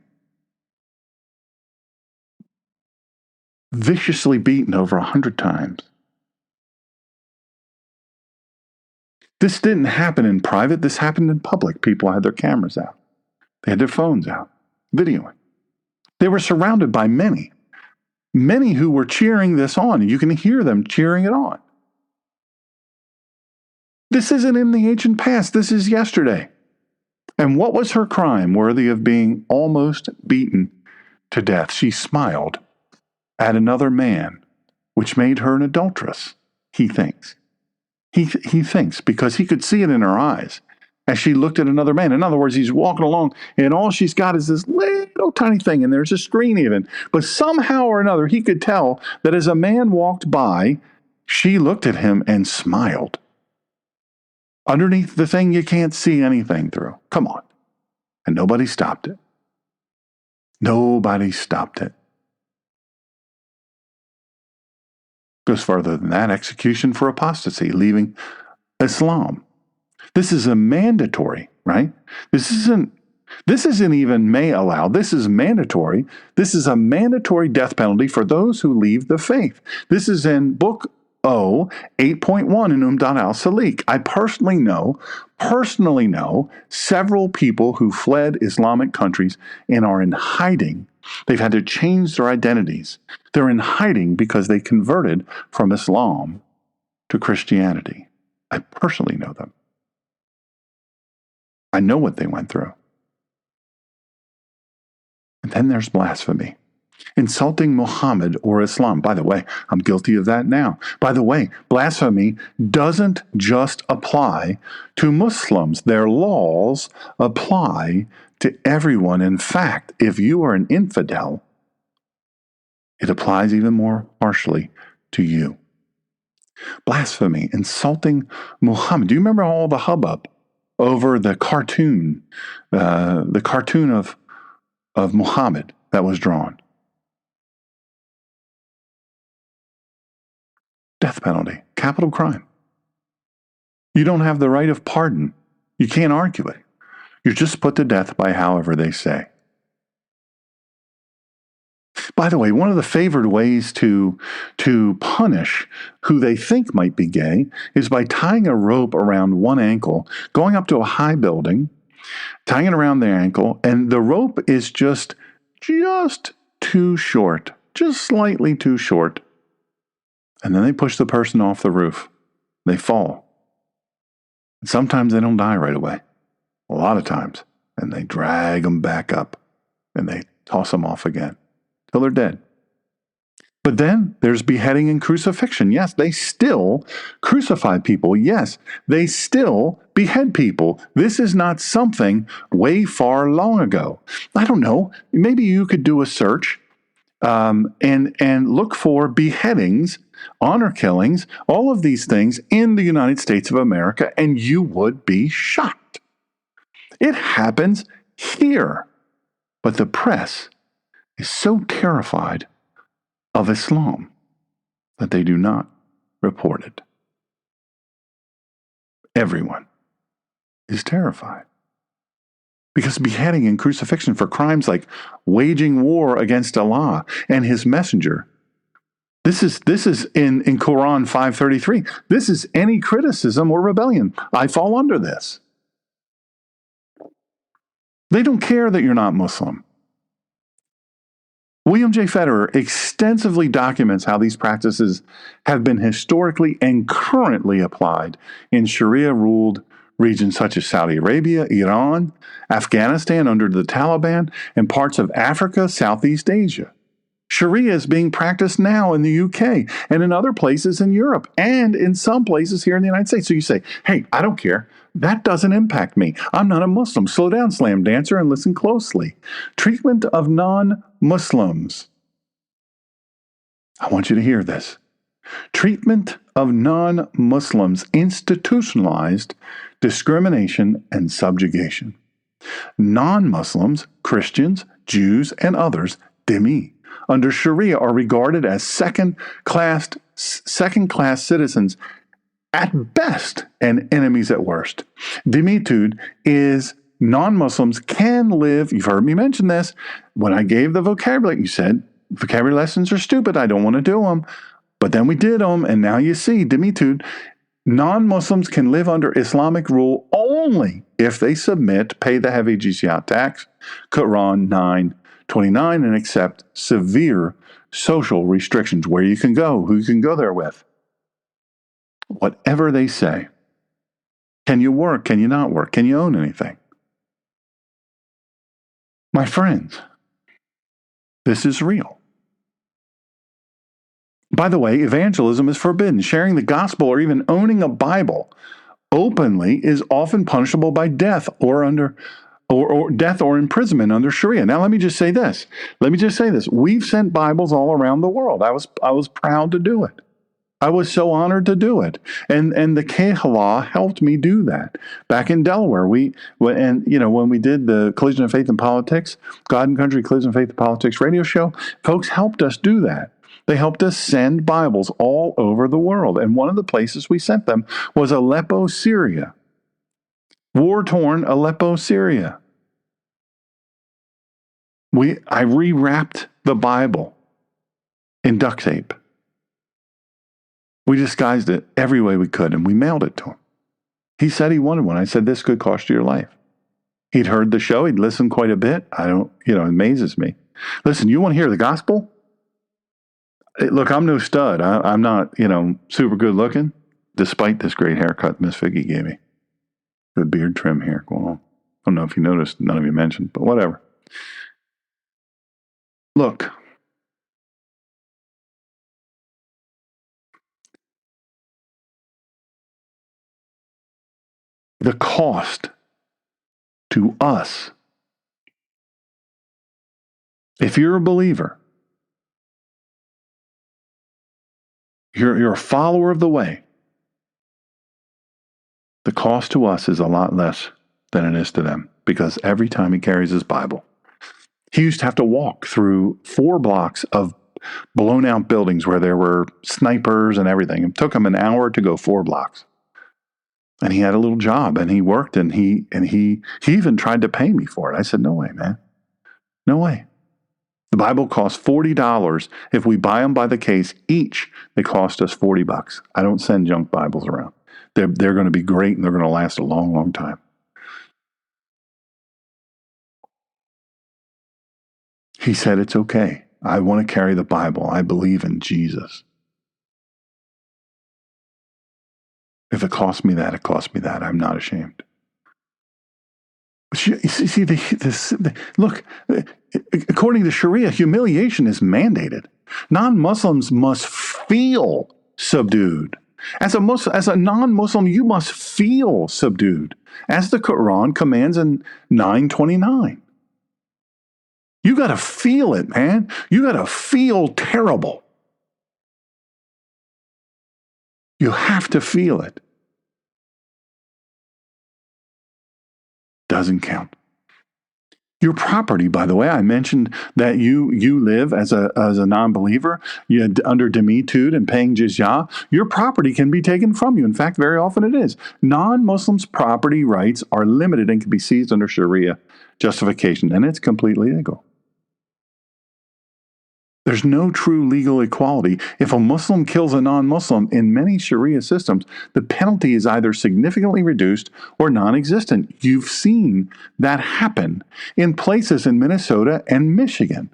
Viciously beaten over 100 times. This didn't happen in private. This happened in public. People had their cameras out. They had their phones out, videoing. They were surrounded by many who were cheering this on. You can hear them cheering it on. This isn't in the ancient past. This is yesterday. And what was her crime worthy of being almost beaten to death? She smiled at another man, which made her an adulteress, he thinks. He thinks because he could see it in her eyes as she looked at another man. In other words, he's walking along and all she's got is this little tiny thing, and there's a screen even. But somehow or another, he could tell that as a man walked by, she looked at him and smiled. Underneath the thing you can't see anything through. Come on. And nobody stopped it. Nobody stopped it. Goes further than that, execution for apostasy, leaving Islam. This is a mandatory, right? This isn't even may allow. This is mandatory. This is a mandatory death penalty for those who leave the faith. This is in Book O, 8.1 in Al-Salik. I personally know several people who fled Islamic countries and are in hiding. They've had to change their identities. They're in hiding because they converted from Islam to Christianity. I personally know them. I know what they went through. And then there's blasphemy. Insulting Muhammad or Islam. By the way, I'm guilty of that now. By the way, blasphemy doesn't just apply to Muslims. Their laws apply to everyone. In fact, if you are an infidel, it applies even more harshly to you. Blasphemy, insulting Muhammad. Do you remember all the hubbub over the cartoon of Muhammad that was drawn? Death penalty, capital crime. You don't have the right of pardon. You can't argue it. You're just put to death by however they say. By the way, one of the favored ways to punish who they think might be gay is by tying a rope around one ankle, going up to a high building, tying it around their ankle, and the rope is just too short, just slightly too short. And then they push the person off the roof. They fall. And sometimes they don't die right away. A lot of times. And they drag them back up. And they toss them off again. till they're dead. But then there's beheading and crucifixion. Yes, they still crucify people. Yes, they still behead people. This is not something way long ago. I don't know. Maybe you could do a search and look for beheadings, honor killings, all of these things in the United States of America, and you would be shocked. It happens here. But the press is so terrified of Islam that they do not report it. Everyone is terrified. Because beheading and crucifixion for crimes like waging war against Allah and his messenger. This is in Quran 5:33. This is any criticism or rebellion. I fall under this. They don't care that you're not Muslim. William J. Federer extensively documents how these practices have been historically and currently applied in Sharia-ruled regions such as Saudi Arabia, Iran, Afghanistan under the Taliban, and parts of Africa, Southeast Asia. Sharia is being practiced now in the UK and in other places in Europe and in some places here in the United States. So you say, hey, I don't care. That doesn't impact me. I'm not a Muslim. Slow down, slam dancer, and listen closely. Treatment of non-Muslims. I want you to hear this. Treatment of non-Muslims, institutionalized discrimination and subjugation. Non-Muslims, Christians, Jews, and others, dhimmi, under Sharia are regarded as second-class citizens at best and enemies at worst. Dhimmitude is non-Muslims can live, you've heard me mention this, when I gave the vocabulary, you said, vocabulary lessons are stupid, I don't want to do them. But then we did them, and now you see, dhimmitude, non-Muslims can live under Islamic rule only if they submit, pay the heavy jizyat tax, Quran 9:29, and accept severe social restrictions, where you can go, who you can go there with. Whatever they say. Can you work? Can you not work? Can you own anything? My friends, this is real. By the way, evangelism is forbidden. Sharing the gospel or even owning a Bible openly is often punishable by death or death or imprisonment under Sharia. Now, let me just say this. We've sent Bibles all around the world. I was proud to do it. I was so honored to do it. And the Kehillah helped me do that. Back in Delaware, when we did the Collision of Faith and Politics, God and Country Collision of Faith and Politics radio show, folks helped us do that. They helped us send Bibles all over the world. And one of the places we sent them was Aleppo, Syria. War-torn Aleppo, Syria. I rewrapped the Bible in duct tape. We disguised it every way we could, and we mailed it to him. He said he wanted one. I said, this could cost you your life. He'd heard the show. He'd listened quite a bit. It amazes me. Listen, you want to hear the gospel? Look, I'm no stud. I'm not, super good looking, despite this great haircut Miss Figgy gave me. Good beard trim here going on. I don't know if you noticed, none of you mentioned, but whatever. Look. The cost to us, if you're a believer, you're a follower of the way, the cost to us is a lot less than it is to them, because every time he carries his Bible, he used to have to walk through 4 blocks of blown out buildings where there were snipers and everything. It took him an hour to go 4 blocks. And he had a little job, and he worked, and he even tried to pay me for it. I said, no way, man. No way. The Bible costs $40. If we buy them by the case each, they cost us $40. I don't send junk Bibles around. They're going to be great, and they're going to last a long, long time. He said, it's okay. I want to carry the Bible. I believe in Jesus. If it costs me that, it costs me that. I'm not ashamed. But you see, look, according to Sharia, humiliation is mandated. Non-Muslims must feel subdued. As a non-Muslim, you must feel subdued, as the Quran commands in 9:29. You got to feel it, man. You got to feel terrible. You have to feel it. Doesn't count. Your property, by the way, I mentioned that you live as a non-believer, under dimitude and paying jizya. Your property can be taken from you. In fact, very often it is. Non-Muslims' property rights are limited and can be seized under Sharia justification, and it's completely legal. There's no true legal equality. If a Muslim kills a non-Muslim, in many Sharia systems, the penalty is either significantly reduced or non-existent. You've seen that happen in places in Minnesota and Michigan.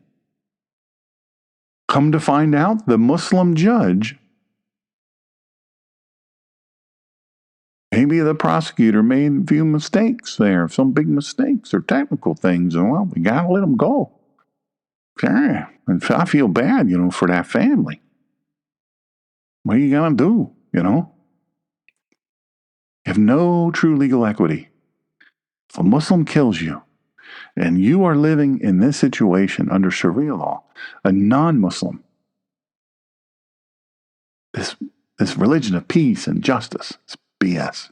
Come to find out, the Muslim judge, maybe the prosecutor made a few mistakes there, some big mistakes or technical things, and well, we got to let them go. Yeah, and I feel bad, for that family. What are you going to do, You have no true legal equity. If a Muslim kills you, and you are living in this situation under Sharia law, a non-Muslim, this religion of peace and justice, it's BS.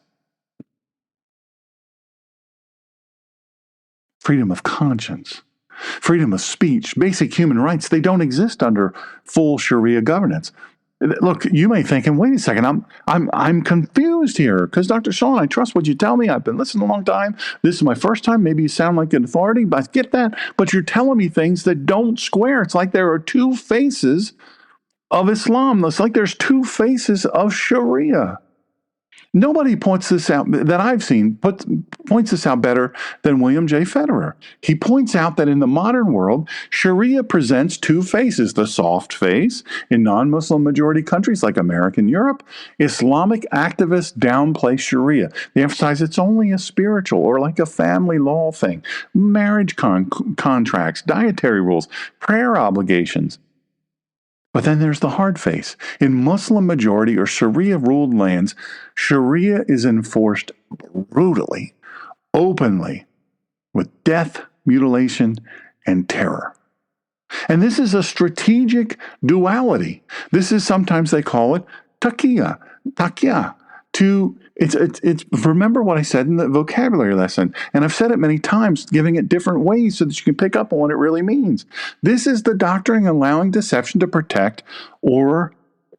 Freedom of conscience, freedom of speech, basic human rights, they don't exist under full Sharia governance. Look, you may think, and wait a second, I'm confused here, because Dr. Sean, I trust what you tell me. I've been listening a long time. This is my first time. Maybe you sound like an authority, but I get that. But you're telling me things that don't square. It's like there are two faces of Islam. It's like there's two faces of Sharia. Nobody points this out that I've seen, points this out better than William J. Federer. He points out that in the modern world, Sharia presents two faces. The soft face in non-Muslim majority countries like America and Europe. Islamic activists downplay Sharia. They emphasize it's only a spiritual or like a family law thing. Marriage contracts, dietary rules, prayer obligations. But then there's the hard face. In Muslim majority or Sharia-ruled lands, Sharia is enforced brutally, openly, with death, mutilation, and terror. And this is a strategic duality. This is, sometimes they call it taqiyya, it's remember what I said in the vocabulary lesson, and I've said it many times, giving it different ways so that you can pick up on what it really means. This is the doctrine allowing deception to protect or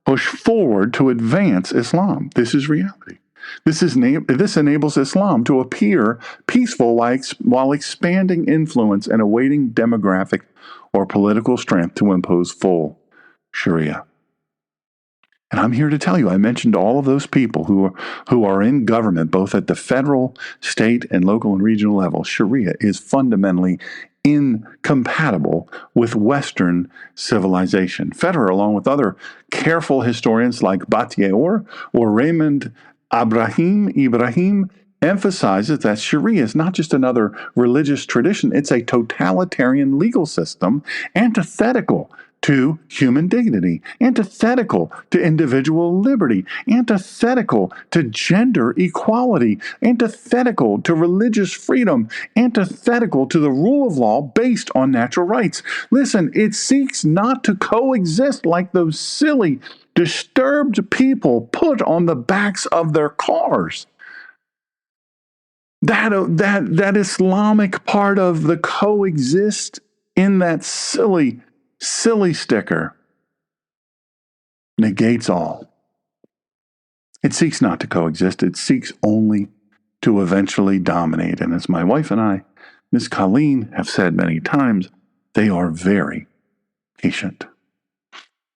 push forward to advance Islam. This is reality. This enables Islam to appear peaceful while expanding influence and awaiting demographic or political strength to impose full Sharia. And I'm here to tell you, I mentioned all of those people who are in government, both at the federal, state, and local and regional level. Sharia is fundamentally incompatible with Western civilization. Federer, along with other careful historians like Batier or Raymond Ibrahim, emphasizes that Sharia is not just another religious tradition, it's a totalitarian legal system antithetical to human dignity, antithetical to individual liberty, antithetical to gender equality, antithetical to religious freedom, antithetical to the rule of law based on natural rights. Listen, it seeks not to coexist like those silly, disturbed people put on the backs of their cars. That Islamic part of the coexist in that silly sticker negates all. It seeks not to coexist. It seeks only to eventually dominate. And as my wife and I, Ms. Colleen, have said many times, they are very patient.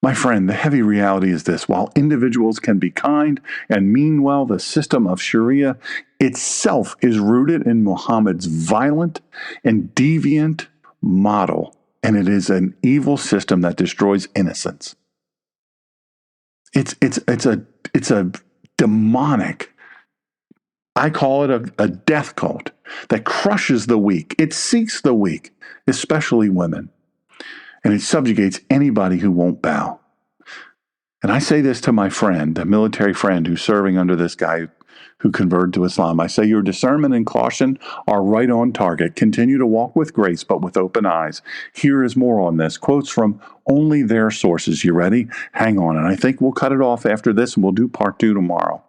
My friend, the heavy reality is this. While individuals can be kind and mean well, the system of Sharia itself is rooted in Muhammad's violent and deviant model, and it is an evil system that destroys innocence. It's a demonic I call it a death cult that crushes the weak. It seeks the weak, especially women, and it subjugates anybody who won't bow. And I say this to my friend, a military friend who's serving under this guy who converted to Islam. I say, your discernment and caution are right on target. Continue to walk with grace, but with open eyes. Here is more on this. Quotes from only their sources. You ready? Hang on. And I think we'll cut it off after this, and we'll do part 2 tomorrow.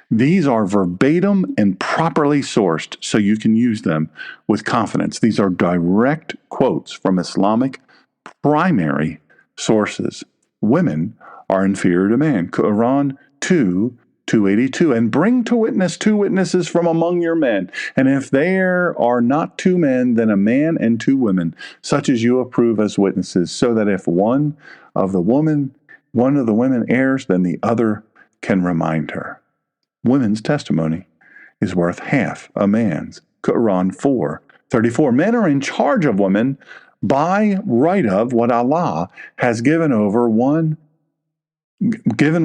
These are verbatim and properly sourced, so you can use them with confidence. These are direct quotes from Islamic primary sources. Women are inferior to man. Quran 2:282. And bring to witness 2 witnesses from among your men. And if there are not 2 men, then a man and 2 women, such as you approve as witnesses, so that if one of the women errs, then the other can remind her. Women's testimony is worth half a man's. Quran 4:34. Men are in charge of women by right of what Allah has given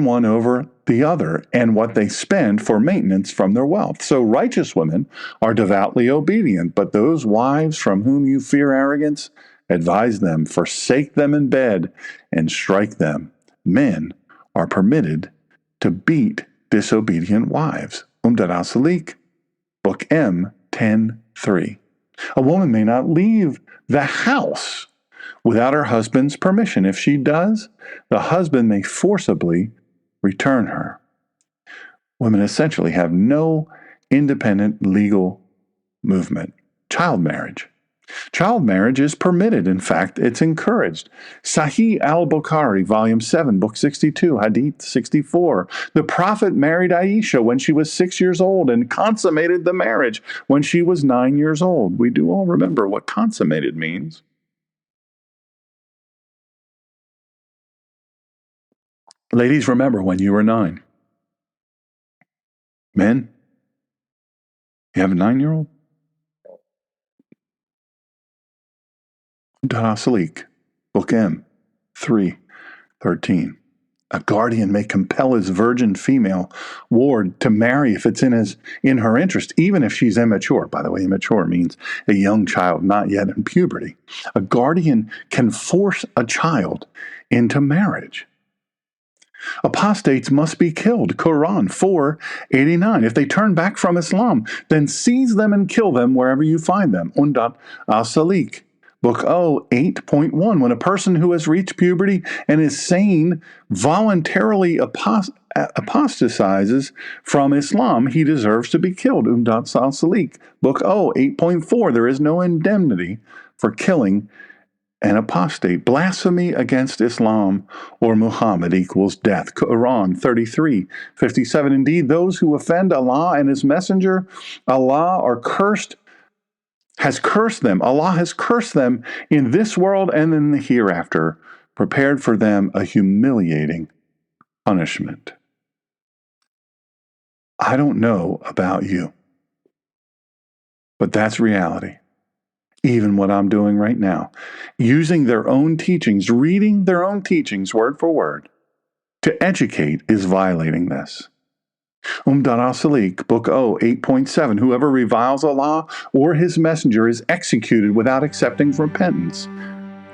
one over the other, and what they spend for maintenance from their wealth. So righteous women are devoutly obedient, but those wives from whom you fear arrogance, advise them, forsake them in bed, and strike them. Men are permitted to beat disobedient wives. Umdat al-Salik, Book M, 10:3. A woman may not leave the house without her husband's permission. If she does, the husband may forcibly return her. Women essentially have no independent legal movement. Child marriage. Child marriage is permitted. In fact, it's encouraged. Sahih al-Bukhari, Volume 7, Book 62, Hadith 64. The Prophet married Aisha when she was 6 years old and consummated the marriage when she was 9 years old. We do all remember what consummated means. Ladies, remember when you were 9. Men, you have a 9-year-old? Salik, Book M, 3:13. A guardian may compel his virgin female ward to marry if it's in her interest, even if she's immature. By the way, immature means a young child not yet in puberty. A guardian can force a child into marriage. Apostates must be killed. Quran 4:89. If they turn back from Islam, then seize them and kill them wherever you find them. Undat al-Salik, Book O, 8.1. When a person who has reached puberty and is sane voluntarily apostatizes from Islam, he deserves to be killed. Umdat al-Salik, Book O, 8.4. There is no indemnity for killing an apostate. Blasphemy against Islam or Muhammad equals death. Quran 33:57. Indeed, those who offend Allah and His Messenger, Allah has cursed them. Allah has cursed them in this world and in the hereafter, prepared for them a humiliating punishment. I don't know about you, but that's reality. Even what I'm doing right now, using their own teachings, reading their own teachings word for word, to educate is violating this. Umdat al-Salik, Book O, 8.7. Whoever reviles Allah or His Messenger is executed without accepting repentance.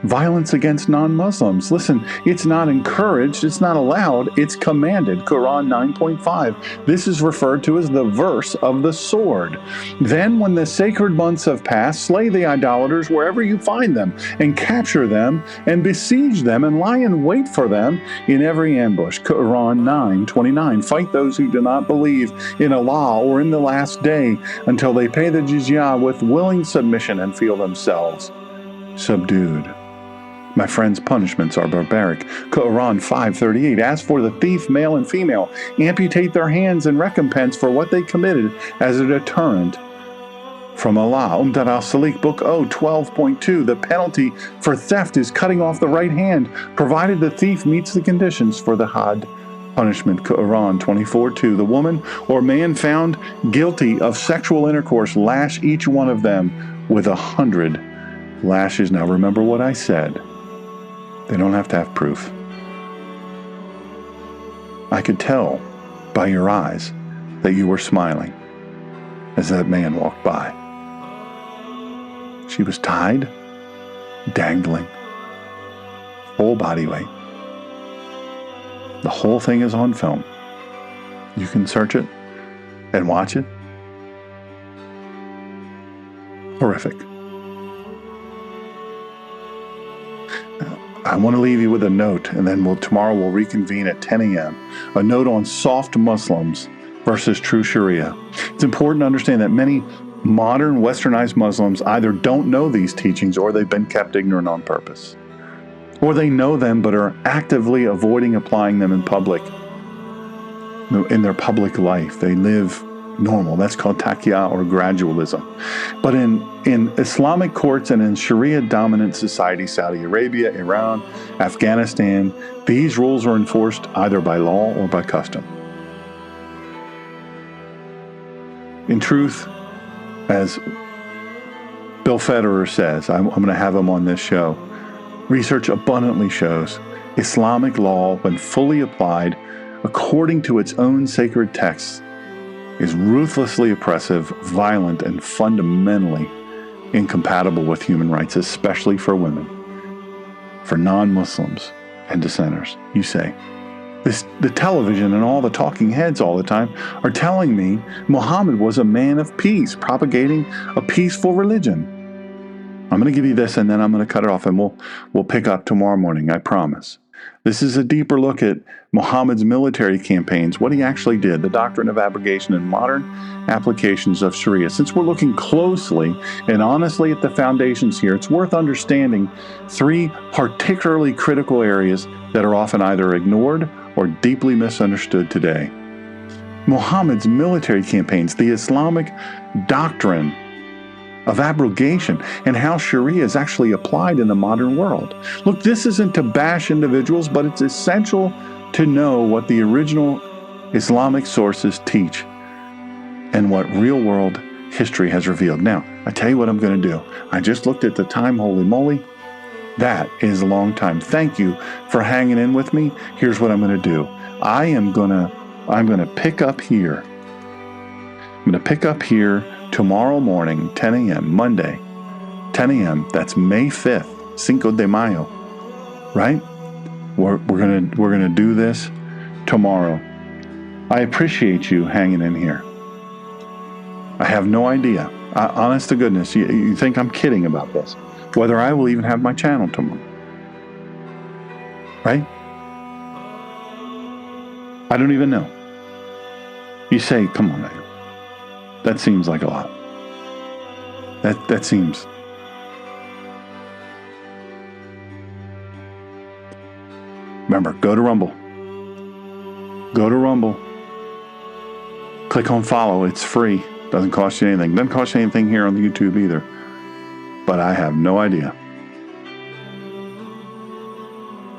Violence against non-Muslims. Listen, it's not encouraged, it's not allowed, it's commanded. Quran 9.5. This is referred to as the verse of the sword. Then, when the sacred months have passed, slay the idolaters wherever you find them, and capture them, and besiege them, and lie in wait for them in every ambush. Quran 9.29. Fight those who do not believe in Allah or in the last day until they pay the jizya with willing submission and feel themselves subdued. My friends, punishments are barbaric. Quran 5:38. As for the thief, male and female, amputate their hands in recompense for what they committed as a deterrent from Allah. Umdat al-Salik, Book O, 12.2. The penalty for theft is cutting off the right hand, provided the thief meets the conditions for the had punishment. Quran 24:2. The woman or man found guilty of sexual intercourse, lash each one of them with 100 lashes. Now remember what I said. They don't have to have proof. I could tell by your eyes that you were smiling. as that man walked by. She was tied, dangling, full body weight. The whole thing is on film. You can search it and watch it. Horrific. I want to leave you with a note, and then tomorrow we'll reconvene at 10 a.m. A note on soft Muslims versus true Shariah. It's important to understand that many modern westernized Muslims either don't know these teachings or they've been kept ignorant on purpose. Or they know them but are actively avoiding applying them in public. In their public life, they live normal. That's called taqiyya or gradualism. But in Islamic courts and in Sharia-dominant societies, Saudi Arabia, Iran, Afghanistan, these rules are enforced either by law or by custom. In truth, as Bill Federer says, I'm going to have him on this show, research abundantly shows Islamic law, when fully applied according to its own sacred texts, is ruthlessly oppressive, violent, and fundamentally incompatible with human rights, especially for women, for non-Muslims and dissenters. You say, the television and all the talking heads all the time are telling me Muhammad was a man of peace, propagating a peaceful religion. I'm going to give you this, and then I'm going to cut it off, and we'll pick up tomorrow morning, I promise. This is a deeper look at Muhammad's military campaigns, what he actually did, the doctrine of abrogation, and modern applications of Shariah. Since we're looking closely and honestly at the foundations here, it's worth understanding three particularly critical areas that are often either ignored or deeply misunderstood today. Muhammad's military campaigns, the Islamic doctrine of abrogation, and how Shariah is actually applied in the modern world. Look, this isn't to bash individuals, but it's essential to know what the original Islamic sources teach and what real-world history has revealed. Now, I tell you what I'm going to do. I just looked at the time, holy moly. That is a long time. Thank you for hanging in with me. Here's what I'm going to do. I'm going to pick up here. I'm going to pick up here tomorrow morning, 10 a.m., Monday, 10 a.m., that's May 5th, Cinco de Mayo, right? We're gonna do this tomorrow. I appreciate you hanging in here. I have no idea. Honest to goodness, you think I'm kidding about this. Whether I will even have my channel tomorrow. Right? I don't even know. You say, come on, man. That seems like a lot. That seems. Remember, go to Rumble. Go to Rumble. Click on follow. It's free. Doesn't cost you anything. Doesn't cost you anything here on the YouTube either. But I have no idea.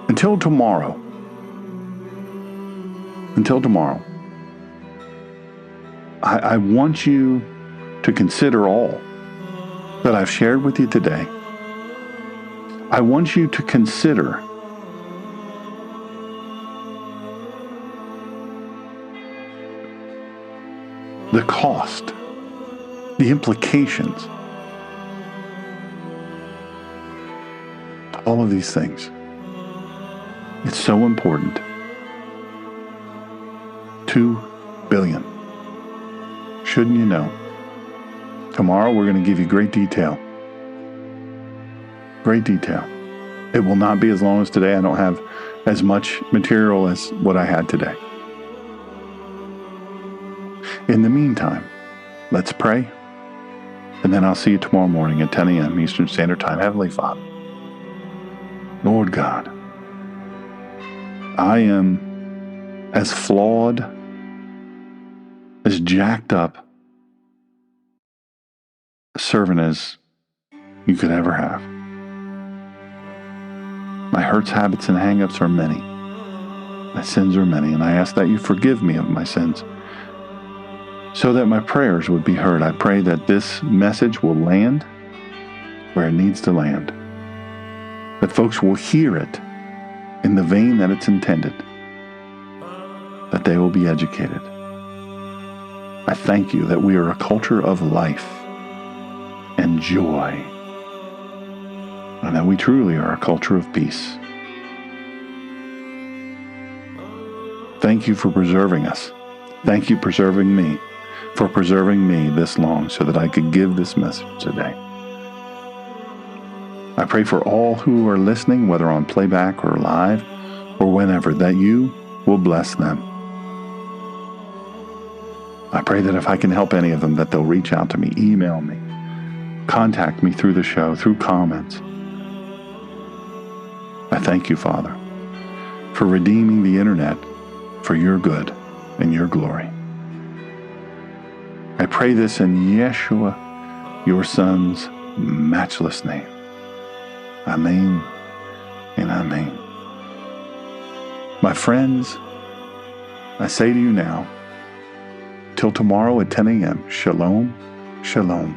Until tomorrow. I want you to consider all that I've shared with you today. I want you to consider the cost, the implications, all of these things. It's so important. 2 billion. Shouldn't you know? Tomorrow we're going to give you great detail. Great detail. It will not be as long as today. I don't have as much material as what I had today. In the meantime, let's pray. And then I'll see you tomorrow morning at 10 a.m. Eastern Standard Time. Heavenly Father, Lord God, I am as flawed, as jacked up a servant as you could ever have. My hurts, habits, and hang-ups are many. My sins are many, and I ask that you forgive me of my sins so that my prayers would be heard. I pray that this message will land where it needs to land, that folks will hear it in the vein that it's intended, that they will be educated. I thank you that we are a culture of life and joy, and that we truly are a culture of peace. Thank you for preserving us. Thank you for preserving me this long so that I could give this message today. I pray for all who are listening, whether on playback or live or whenever, that you will bless them. I pray that if I can help any of them, that they'll reach out to me, email me, contact me through the show, through comments. I thank you, Father, for redeeming the internet for your good and your glory. I pray this in Yeshua, your Son's matchless name. Amen and amen. My friends, I say to you now, till tomorrow at 10 a.m., shalom, shalom,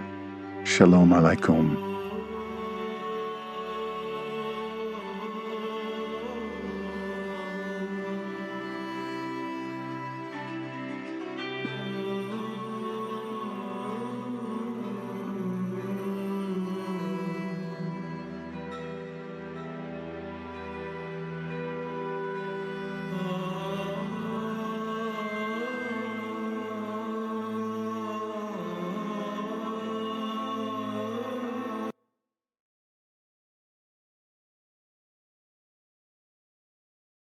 shalom alaikum.